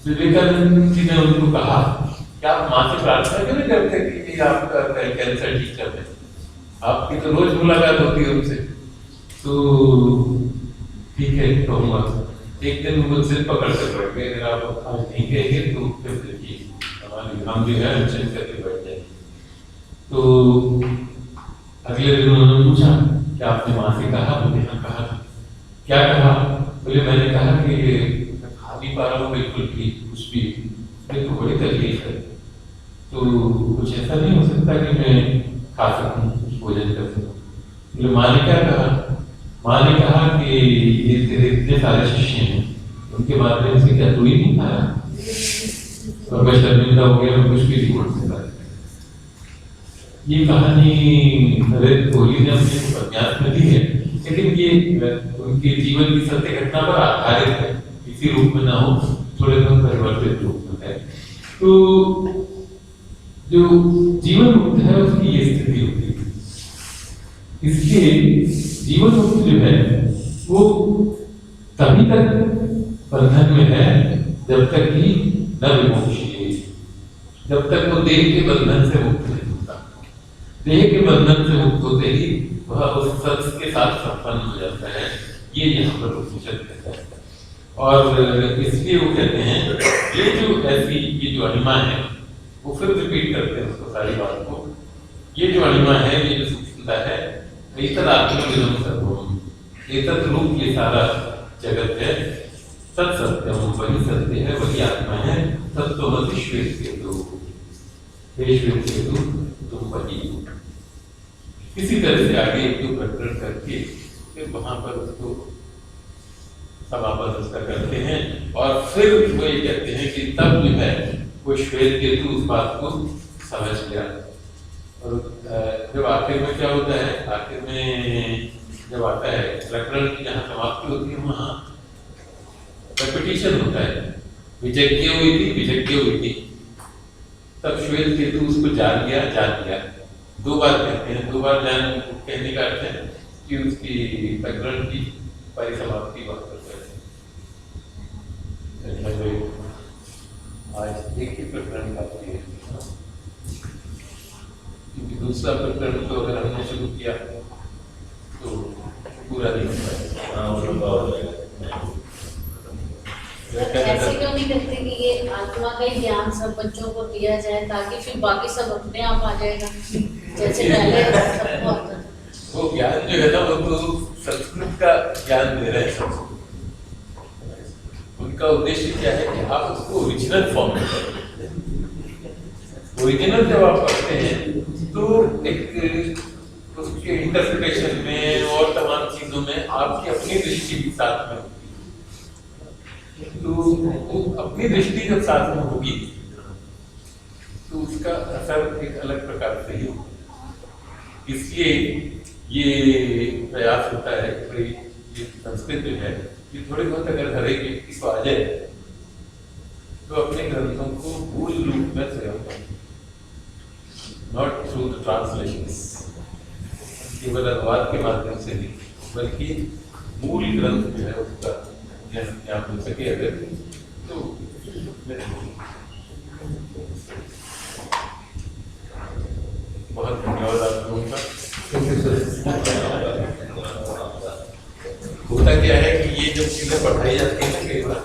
विवेकानंद जी ने उनको कहा कि आप माँ से प्रार्थना क्यों नहीं करते कि आपका कैंसर ठीक कर दे, आपकी तो रोज मुलाकात होती है उनसे। तो ठीक है कहूँगा। एक दिन वो सिर पकड़ कर बैठ गए, अगर आप आज नहीं कहेंगे तो फिर देखिए हमारी हम जो है अनशन करके बैठ जाएंगे। तो अगले दिन उन्होंने पूछा कि आपने माँ से कहा? बोले हाँ कहा। क्या कहा? बोले मैंने कहा कि मैं खा नहीं पा रहा हूँ बिल्कुल भी कुछ भी, मेरे को बड़ी तकलीफ है, तो कुछ ऐसा नहीं हो सकता कि मैं खा सकूँ, कुछ भोजन कर सकूँ। बोले माँ ने क्या कहा? माँ ने कहा कि ये तेरे इतने सारे शिष्य हैं, उनके माध्यम से क्या तू ही नहीं खाया? और मैं शर्मिंदा हो गया, मैं कुछ भी नहीं बोल सकता। ये कहानी नरेंद्र कोहली ने अपने उपन्यास में दी है, लेकिन ये उनके जीवन की सत्य घटना पर आधारित है, इसी रूप में ना हो, थोड़े बहुत परिवर्तित रूप में है। तो जो जीवन मुक्त है उसकी ये स्थिति होती है। इसलिए जीवन मुक्त जो है वो तभी तक बंधन में है जब तक कि न विमोक्षी, जब तक वो देह के बंधन से मुक्त नहीं होता। देह के बंधन से मुक्त होते ही वह उस सत्य के साथ संपन्न हो जाता है, ये यहाँ पर उपनिषद कहता है। और इसलिए वो कहते हैं ये जो ऐसी ये जो अणिमा है, वो फिर रिपीट करते हैं उसको सारी बात को। ये जो अणिमा है, ये जो सूक्ष्मता है, एतद् आत्मविदं सर्वम्, एतद् रूप ये सारा जगत है, सत सत्यम, वही सत्य है, वही आत्मा है। तत्त्वमसि श्वेतकेतु, हे श्वेतकेतु तुम वही। इसी तरह से आगे एक दो प्रकरण करके फिर वहां पर उसको समापन उसका करते हैं और फिर वो ये कहते हैं कि तब जो है वो श्वेतकेतु उस बात को समझ गया। और जब आखिर में क्या होता है, आखिर में जब आता है प्रकरण की जहाँ समाप्ति होती है वहाँ रिपीटिशन होता है, विजज्ञ हुई थी, तब श्वेतकेतु उसको जान गया। दो बार कहते हैं, दो बार जान कहने का अर्थ है कि उसकी प्रकरण की परिसमाप्ति वक्त आज एक ही प्रकरण काफी है, क्योंकि दूसरा प्रकरण तो अगर हमने शुरू किया तो पूरा नहीं होता। ऐसे क्यों नहीं करते कि ये आत्मा का ही ज्ञान सब बच्चों को दिया जाए ताकि फिर बाकी सब अपने आप आ जाएगा, जैसे पहले सबको आता था। वो ज्ञान जो है ना वो तो संस्कृत का ज्ञान दे रहे हैं सबको। उनका उद्देश्य क्या है कि आप उसको ओरिजिनल फॉर्म में करें। ओरिजिनल जब आप पढ़ते हैं तो एक उसके इंटरप्रिटेशन में और तमाम चीजों में आपकी अपनी दृष्टि भी साथ में होगी। तो वो अपनी दृष्टि जब साथ में होगी तो उसका असर एक अलग प्रकार से ही होगा। इसलिए ये प्रयास होता है कि ये संस्कृत जो है कि थोड़ी बहुत अगर हर एक व्यक्ति को आ जाए तो अपने ग्रंथों को मूल रूप में स्वयं पढ़े, नॉट थ्रू द ट्रांसलेशंस, केवल अनुवाद के माध्यम से नहीं, बल्कि मूल ग्रंथ जो है उसका ज्ञान हो सके अगर तो। बहुत धन्यवाद आप लोगों का। होता क्या है कि ये जब चीजें पढ़ाई जाती है कई बार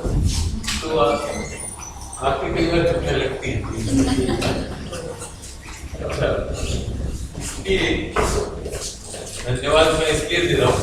तो आपकी कई बार चुपने लगती है। अच्छा, इसलिए धन्यवाद मैं इसलिए दे रहा हूँ